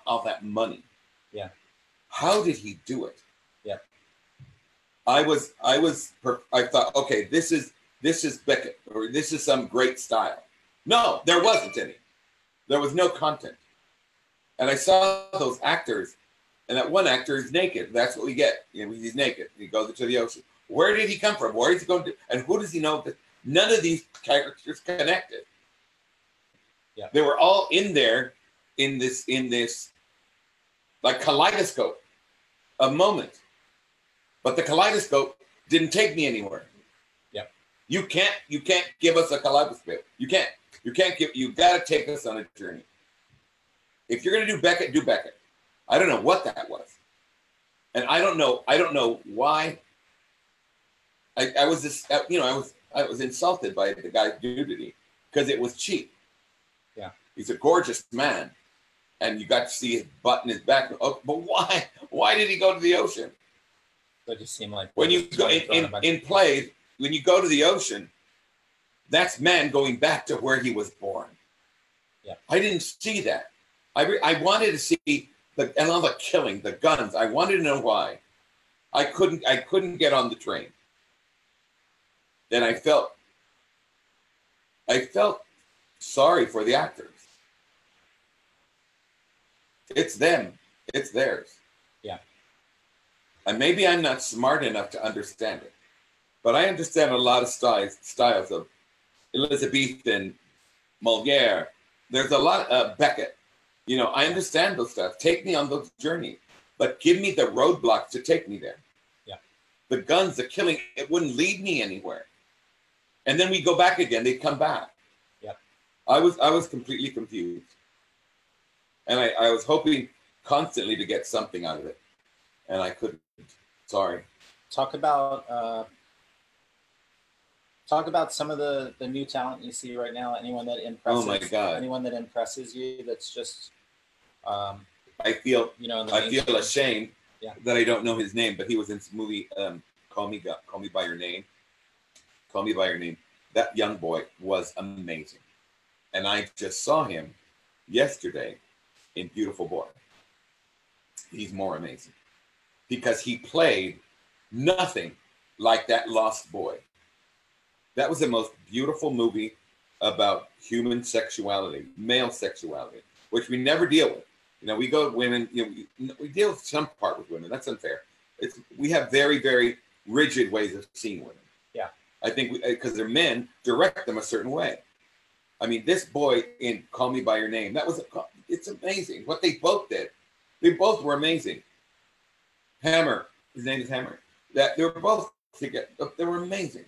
all that money. Yeah. How did he do it? Yeah. I thought, okay, this is this is Beckett, or this is some great style. No, there wasn't any. There was no content. And I saw those actors, and that one actor is naked. That's what we get. You know, he's naked. He goes into the ocean. Where did he come from? Where is he going to? And who does he know that none of these characters connected? Yeah. They were all in there in this like kaleidoscope of moments. But the kaleidoscope didn't take me anywhere. Yeah. You can't give us a kaleidoscope. You gotta take us on a journey. If you're gonna do Beckett. I don't know what that was. And I don't know why. I was just, you know, I was insulted by the guy's nudity because it was cheap. Yeah. He's a gorgeous man. And you got to see his butt and his back. Oh, but why? Why did he go to the ocean? It just seemed like when you go in plays, when you go to the ocean, that's man going back to where he was born. Yeah. I didn't see that. I wanted to see and all the killing, the guns. I wanted to know why. I couldn't get on the train. Then I felt sorry for the actors. It's them. It's theirs. Yeah. And maybe I'm not smart enough to understand it, but I understand a lot of styles of Elizabethan, Moliere. There's a lot of Beckett. You know, I understand those stuff. Take me on those journeys, but give me the roadblocks to take me there. Yeah. The guns, the killing, it wouldn't lead me anywhere. And then we go back again. They come back. Yeah. I was completely confused. And I was hoping constantly to get something out of it. And I couldn't. Sorry. Talk about some of the new talent you see right now. Anyone that impresses? Oh my God! Anyone that impresses you? That's just. I feel ashamed that I don't know his name, but he was in this movie. Call Me by Your Name. Call Me by Your Name. That young boy was amazing, and I just saw him yesterday in Beautiful Boy. He's more amazing because he played nothing like that lost boy. That was the most beautiful movie about human sexuality, male sexuality, which we never deal with. You know, we go with women, you know, we deal with some part with women. That's unfair. We have very, very rigid ways of seeing women. Yeah. I think because they're men, direct them a certain way. I mean, this boy in Call Me by Your Name, it's amazing what they both did. They both were amazing. Hammer, his name is Hammer. That they were both together. They were amazing.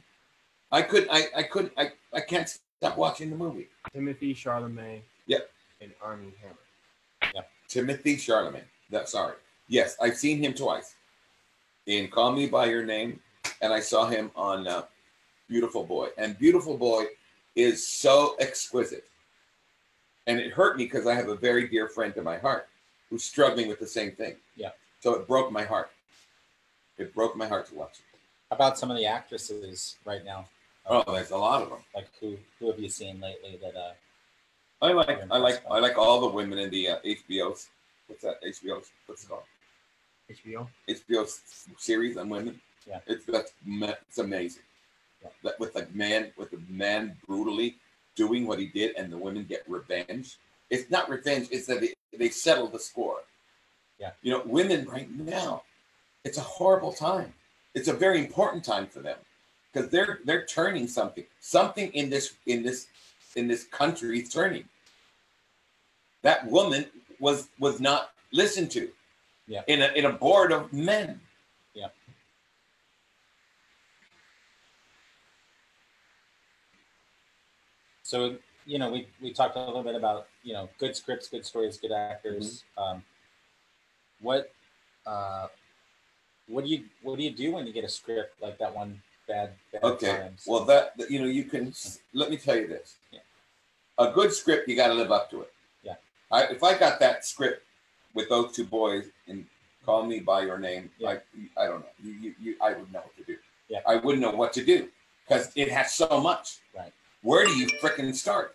I can't stop watching the movie. Timothy Chalamet. Yep. And Armie Hammer. Yep. Timothy Chalamet. Sorry. Yes, I've seen him twice. In Call Me by Your Name, and I saw him on Beautiful Boy. And Beautiful Boy is so exquisite. And it hurt me because I have a very dear friend in my heart who's struggling with the same thing. Yeah. So it broke my heart. It broke my heart to watch it. How about some of the actresses right now? Oh, there's a lot of them. Like who have you seen lately that I like all the women in the HBO's. What's that? HBO's. What's it called? HBO series on women. Yeah. It's amazing. Yeah. That with the man brutally doing what he did, and the women get revenge. It's not revenge. It's that they settle the score. Yeah. You know, women right now, it's a horrible time. It's a very important time for them because they're turning something. Something in this country is turning. That woman was not listened to. Yeah. In a board of men. Yeah. So, you know, we talked a little bit about, you know, good scripts, good stories, good actors. Mm-hmm. What do you do when you get a script like that one bad okay. times? Well, that you know, you can let me tell you this. Yeah. A good script, you got to live up to it. Yeah. If I got that script with those two boys and Call Me by Your Name, yeah. I don't know. I would know what to do. Yeah. I wouldn't know what to do because it has so much. Right. Where do you frickin' start?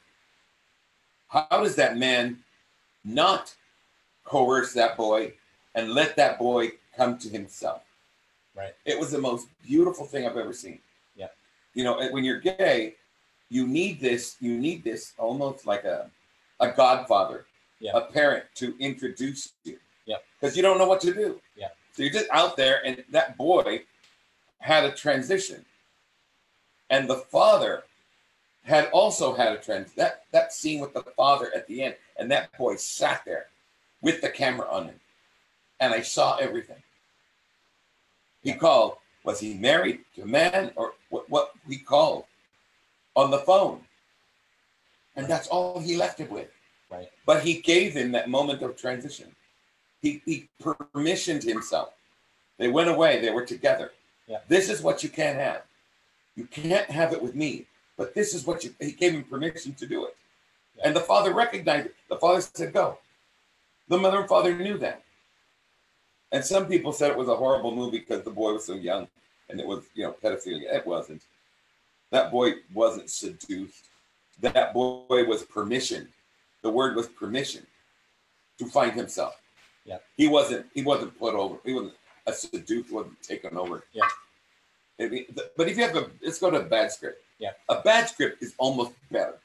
How does that man not coerce that boy and let that boy come to himself? Right. It was the most beautiful thing I've ever seen. Yeah. You know, when you're gay, you need this almost like a godfather, a parent to introduce you. Because you don't know what to do. So you're just out there, and that boy had a transition. And the father had also had a transition. That scene with the father at the end, and that boy sat there with the camera on him. And I saw everything. He called. Was he married to a man, or what he called on the phone? And that's all he left it with. Right. But he gave him that moment of transition. He permissioned himself. They went away. They were together. This is what you can't have. You can't have it with me. But this is what he gave him permission to do it. And the father recognized it. The father said, go. The mother and father knew that. And some people said it was a horrible movie because the boy was so young and it was, you know, pedophilia. It wasn't. That boy wasn't seduced. That boy was permissioned. The word was permission to find himself. He wasn't put over. He wasn't a seduced, wasn't taken over. But if you have let's go to a bad script. A bad script is almost better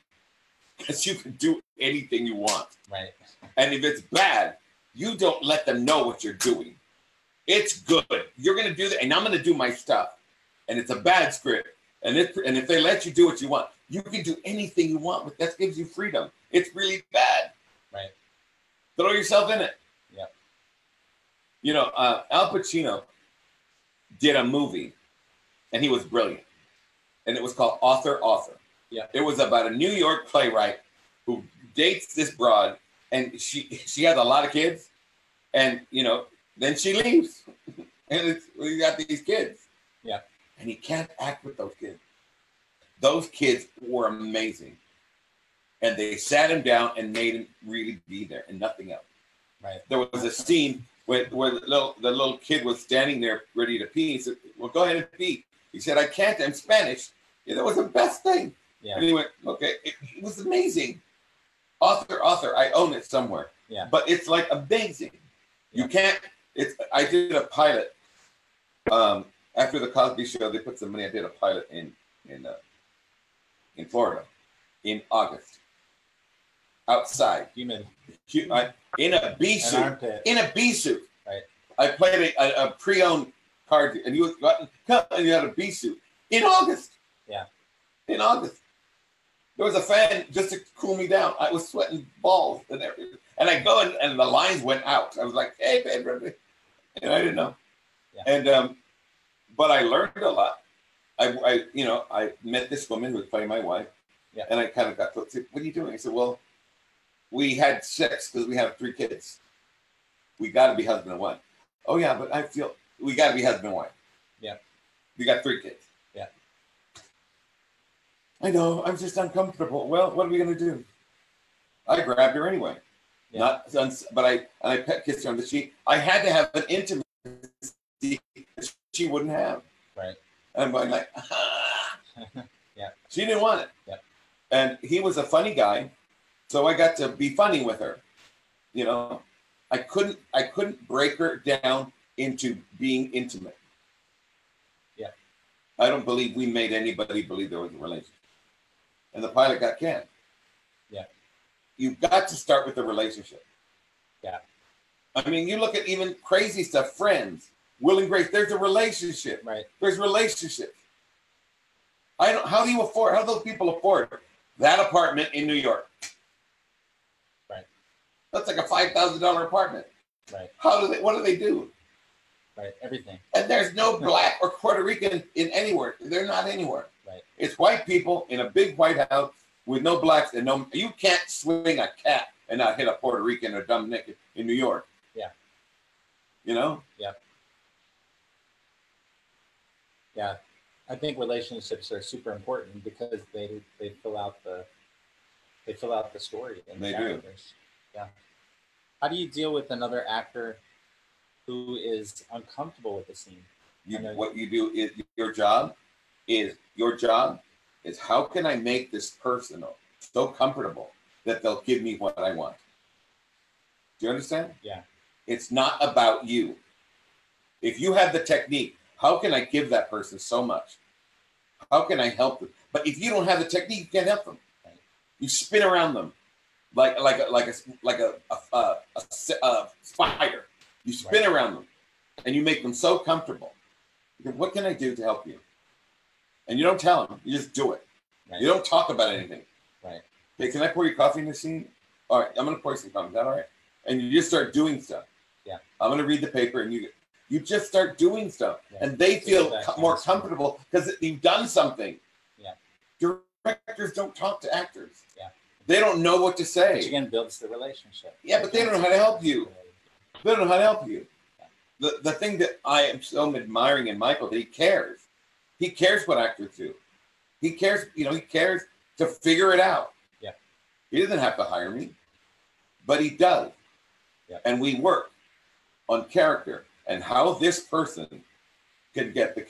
because you can do anything you want. Right. And if it's bad, you don't let them know what you're doing. It's good. You're going to do that, and I'm going to do my stuff. And it's a bad script. And if they let you do what you want, you can do anything you want. But that gives you freedom. It's really bad. Right. Throw yourself in it. You know, Al Pacino did a movie, and he was brilliant. And it was called Arthur. It was about a New York playwright who dates this broad, and she has a lot of kids, and you know, then she leaves, and we got these kids. And he can't act with those kids. Those kids were amazing, and they sat him down and made him really be there, and nothing else. Right. There was a scene where the little kid was standing there ready to pee. He said, "Well, go ahead and pee." He said, "I can't. I'm Spanish." Yeah, that was the best thing. And he went, "Okay." It was amazing. Arthur. I own it somewhere. But it's like amazing. You can't. I did a pilot. After the Cosby Show, they put some money. I did a pilot in Florida in August. Outside. Humid. In a bee suit. In a bee suit. Right. I played a pre-owned car, and you had a bee suit in August. In August. There was a fan just to cool me down. I was sweating balls and everything. And I go and the lines went out. I was like, "Hey, babe," and I didn't know. And but I learned a lot. I met this woman who was playing my wife, and I kind of got to say, "What are you doing?" I said, "Well, we had 6 because we have 3 kids. We got to be husband and wife." "Oh yeah, but I feel we got to be husband and wife." We got 3 kids. "I know. I'm just uncomfortable." "Well, what are we gonna do?" I grabbed her anyway. But I pet kissed her on the cheek. I had to have an intimacy that she wouldn't have. Right. And I'm going like, She didn't want it. And he was a funny guy, so I got to be funny with her. You know, I couldn't break her down into being intimate. I don't believe we made anybody believe there was a relationship. And the pilot got canned. You've got to start with the relationship. I mean, you look at even crazy stuff, Friends, Will and Grace, there's a relationship. Right. There's relationships. How do those people afford that apartment in New York? Right. That's like a $5,000 apartment. Right. What do they do? Right. Everything. And there's no black or Puerto Rican in anywhere. They're not anywhere. Right. It's white people in a big white house with no blacks and no. You can't swing a cat and not hit a Puerto Rican or dumb Nick in New York. You know. I think relationships are super important because they fill out the story. And they characters. Do. How do you deal with another actor who is uncomfortable with the scene? What you do is your job is how can I make this personal so comfortable that they'll give me what I want? Do you understand? It's not about you. If you have the technique, how can I give that person so much? How can I help them? But if you don't have the technique, you can't help them. You spin around them like a spider. You spin around them, and you make them so comfortable. What can I do to help you? And you don't tell them. You just do it. Right. You don't talk about anything. Right. Hey, can I pour you coffee in the scene? All right, I'm going to pour you some coffee. Is that all right? And you just start doing stuff. Yeah. I'm going to read the paper, and you just start doing stuff. Yeah. And they feel more comfortable because you've done something. Yeah. Directors don't talk to actors. Yeah. They don't know what to say. Which again builds the relationship. Yeah, but they don't know how to help you. They don't know how to help you. Yeah. The thing that I am so admiring in Michael, that he cares. He cares what actors do. He cares, he cares to figure it out. Yeah. He doesn't have to hire me, but he does. Yeah. And we work on character and how this person can get the,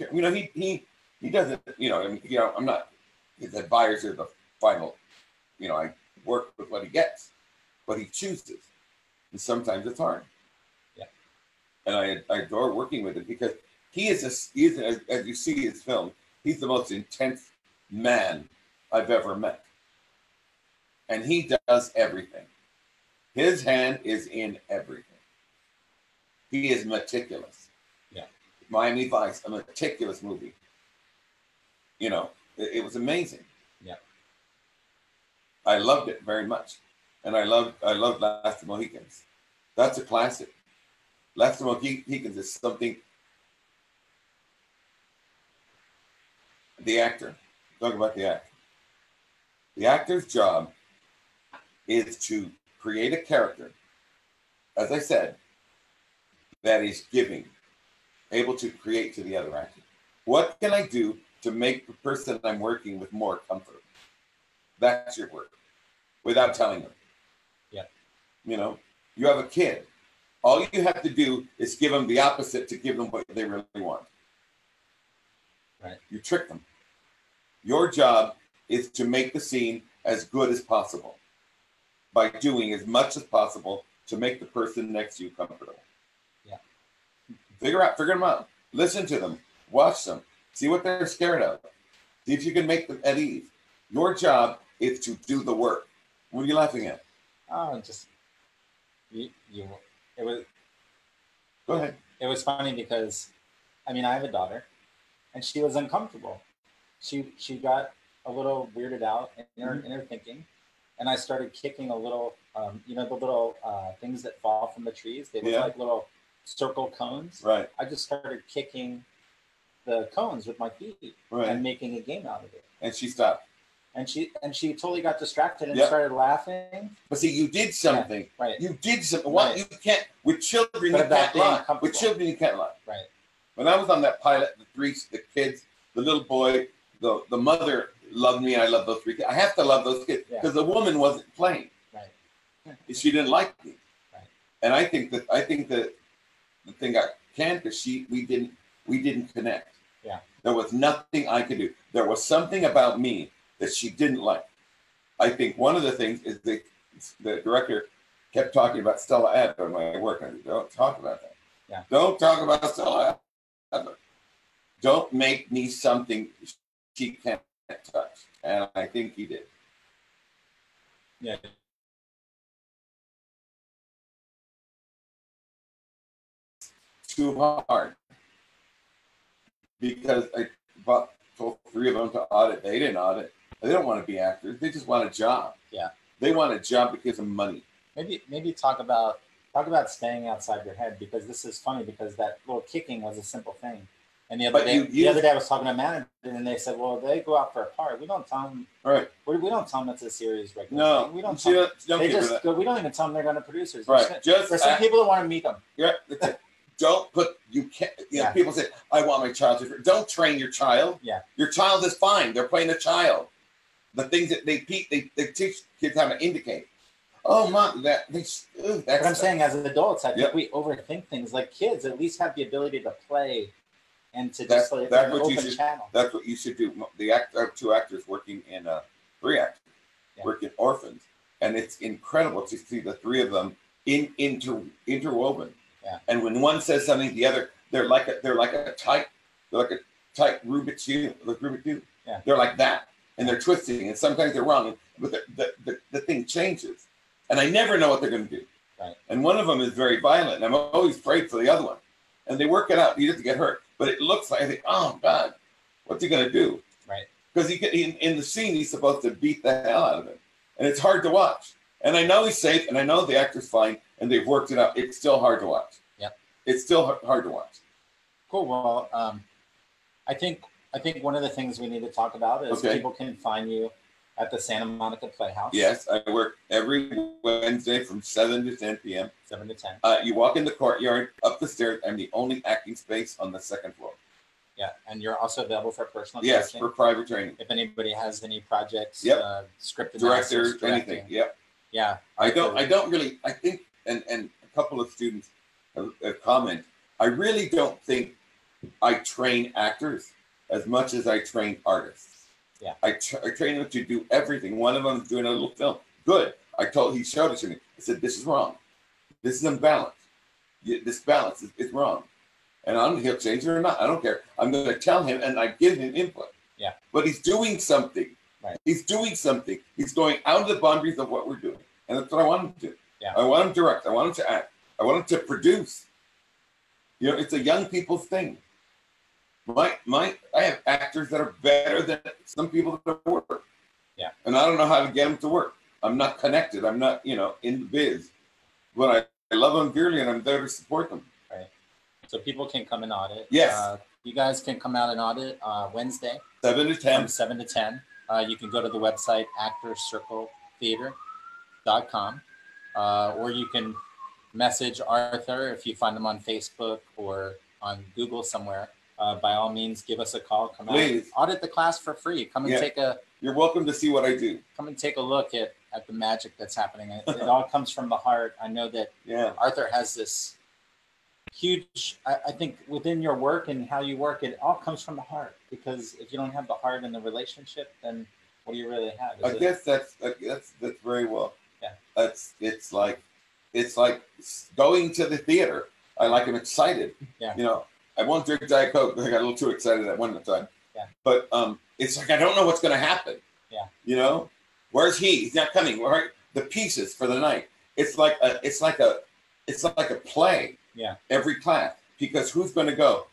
he doesn't, I'm not, his advisors are the final, I work with what he gets, but he chooses. And sometimes it's hard. Yeah. And I adore working with him because he is, as you see his film, he's the most intense man I've ever met. And he does everything. His hand is in everything. He is meticulous. Yeah. Miami Vice, a meticulous movie. It was amazing. Yeah. I loved it very much. And I loved Last of the Mohicans. That's a classic. Last of the Mohicans is something. The actor. Talk about the actor. The actor's job is to create a character, as I said, that is giving, able to create to the other actor. What can I do to make the person I'm working with more comfortable? That's your work, without telling them. Yeah. You have a kid. All you have to do is give them the opposite to give them what they really want. Right. You trick them. Your job is to make the scene as good as possible by doing as much as possible to make the person next to you comfortable. Yeah. Figure them out. Listen to them. Watch them. See what they're scared of. See if you can make them at ease. Your job is to do the work. What are you laughing at? Oh, just it was. Go ahead. It was funny because, I have a daughter, and she was uncomfortable. She got a little weirded out in her thinking, and I started kicking a little, the little things that fall from the trees. They look like little circle cones. Right. I just started kicking the cones with my feet and making a game out of it. And she stopped. And she totally got distracted and started laughing. But see, you did something. Yeah, right. You did something. What you can't with children, you can't lie. With children, you can't lie. Right. When I was on that pilot, the kids, the little boy, the mother loved me, and I loved those three kids. I have to love those kids because the woman wasn't playing. Right. She didn't like me. Right. And I think that the thing I can because we didn't connect. Yeah. There was nothing I could do. There was something about me that she didn't like. I think one of the things is the director kept talking about Stella Adler in my work. I said, don't talk about that. Yeah. Don't talk about Stella Adler. Don't make me something she can't touch. And I think he did. Yeah. Too hard. Because I told three of them to audit. They didn't audit. They don't want to be actors. They just want a job. Yeah. They want a job because of money. Maybe talk about staying outside your head, because this is funny because that little kicking was a simple thing. And the other day I was talking to manager and they said, well, they go out for a part. We don't tell them. Right. We don't tell them it's a series regular no, thing. We don't tell them. We don't even tell them they're going to producers. Right. There's some people that want to meet them. Yeah. That's it. Don't put, you can't, people say, I want my child to, don't train your child. Yeah. Your child is fine. They're playing a child. The things that they teach kids how to indicate. Oh, Mom, that's what I'm saying, as adults, I think we overthink things. Like kids at least have the ability to play and to just like an open channel. That's what you should do. I have two actors working in, three actors working Orphans. And it's incredible to see the three of them interwoven. Yeah. And when one says something, the other, they're like a tight Rubik's cube, like Rubik's cube. Yeah. They're like that, and they're twisting, and sometimes they're wrong, but the thing changes, and I never know what they're going to do. Right. And one of them is very violent, and I'm always afraid for the other one. And they work it out. He doesn't get hurt, but it looks like I think, oh God, what's he going to do? Right. Because in the scene he's supposed to beat the hell out of him, and it's hard to watch. And I know he's safe, and I know the actor's fine, and they've worked it out. It's still hard to watch. Yeah. It's still hard to watch. Cool. Well, I think one of the things we need to talk about is people can find you at the Santa Monica Playhouse. Yes, I work every Wednesday from 7 to 10 p.m. 7 to 10. You walk in the courtyard, up the stairs. I'm the only acting space on the second floor. Yeah, and you're also available for personal coaching. For private training. If anybody has any projects, script analysis, director, anything. Yep. Yeah. I don't really. I think, and a couple of students have comment. I really don't think I train actors as much as I train artists. Yeah. I train them to do everything. One of them is doing a little film. Good. He showed it to me. I said, this is wrong. This is imbalanced. This balance is wrong. And he'll change it or not. I don't care. I'm going to tell him, and I give him input. Yeah. But he's doing something. Right. He's doing something. He's going out of the boundaries of what we're doing. And that's what I want him to do. Yeah. I want him to direct. I want him to act. I want him to produce. It's a young people's thing. I have actors that are better than some people that work. Yeah. And I don't know how to get them to work. I'm not connected. I'm not, in the biz. But I love them dearly, and I'm there to support them. Right. So people can come and audit. Yes. You guys can come out and audit Wednesday. 7 to 10. From 7 to 10. You can go to the website actorscircletheater.com, or you can message Arthur if you find him on Facebook or on Google somewhere. By all means, give us a call. Come out, audit the class for free. Come and take a. You're welcome to see what I do. Come and take a look at the magic that's happening. It all comes from the heart. I know that Arthur has this huge. I think within your work and how you work, it all comes from the heart. Because if you don't have the heart in the relationship, then what do you really have? I guess that's very well. Yeah. It's like going to the theater. I am excited. Yeah. I won't drink Diet Coke. I got a little too excited at one time. Yeah. But it's like I don't know what's going to happen. Yeah. Where's he? He's not coming. Right? The pieces for the night. It's like a play. Yeah. Every class, because who's going to go?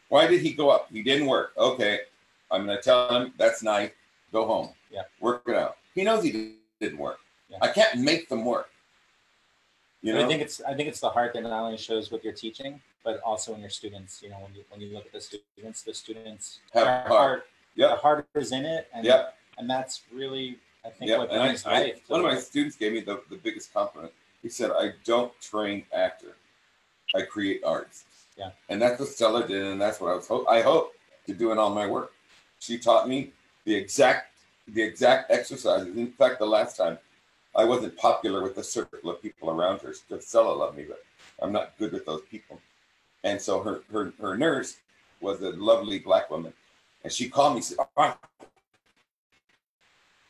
Why did he go up? He didn't work. Okay, I'm going to tell him that's nice. Go home. Yeah. Work it out. He knows he didn't work. Yeah. I can't make them work. I think it's the heart that not only shows with your teaching, but also in your students. When you look at the students have heart. Yeah. The heart is in it, and that's really I think what brings life. One of my students gave me the biggest compliment. He said, "I don't train actor, I create artists." Yeah. And that's what Stella did, and that's what I hope to do in all my work. She taught me the exact exercises. In fact, the last time I wasn't popular with the circle of people around her. Stella loved me, but I'm not good with those people. And so her nurse was a lovely black woman. And she called me and said, I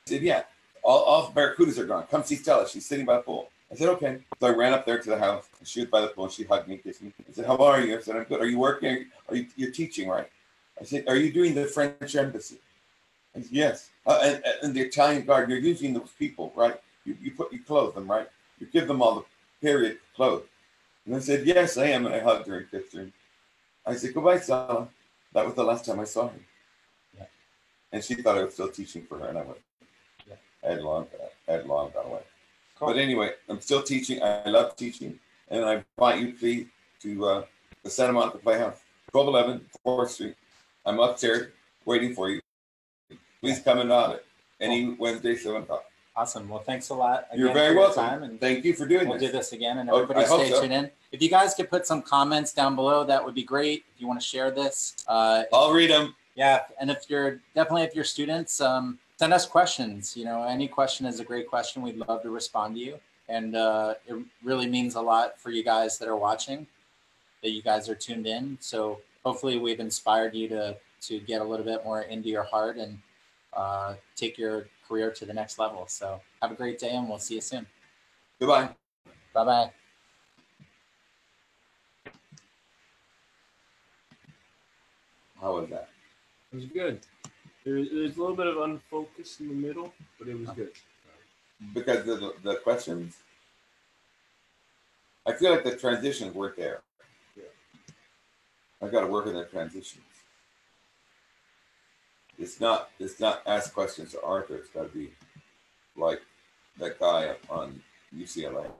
said, yeah, all barracudas are gone. Come see Stella. She's sitting by the pool. I said, okay. So I ran up there to the house. And she was by the pool. And she hugged me, kissed me. I said, how are you? I said, I'm good. Are you working? You're teaching, right? I said, are you doing the French embassy? I said, yes. And the Italian guard, you're using those people, right? You clothe them, right? You give them all the period clothes. And I said, yes, I am. And I hugged her and kissed her. I said, goodbye, Stella. That was the last time I saw her. Yeah. And she thought I was still teaching for her. And I went, I had long gone away. Cool. But anyway, I'm still teaching. I love teaching. And I invite you, please, to the Santa Monica Playhouse, 1211 4th Street. I'm upstairs waiting for you. Please come and audit any Wednesday, 7 o'clock. Awesome. Well, thanks a lot. You're very welcome. And thank you for doing this. We'll do this again, and everybody stay tuned in. If you guys could put some comments down below, that would be great. If you want to share this, I'll read them. Yeah, and if you're students, send us questions. Any question is a great question. We'd love to respond to you, and it really means a lot for you guys that are watching, that you guys are tuned in. So hopefully, we've inspired you to get a little bit more into your heart and take your career to the next level. So have a great day, and we'll see you soon. Goodbye. Bye-bye. How was that? It was good. There's a little bit of unfocus in the middle, but it was good. Because of the questions? I feel like the transitions weren't there. Yeah. I've got to work on the transitions. It's not ask questions to Arthur. It's got to be like that guy on UCLA.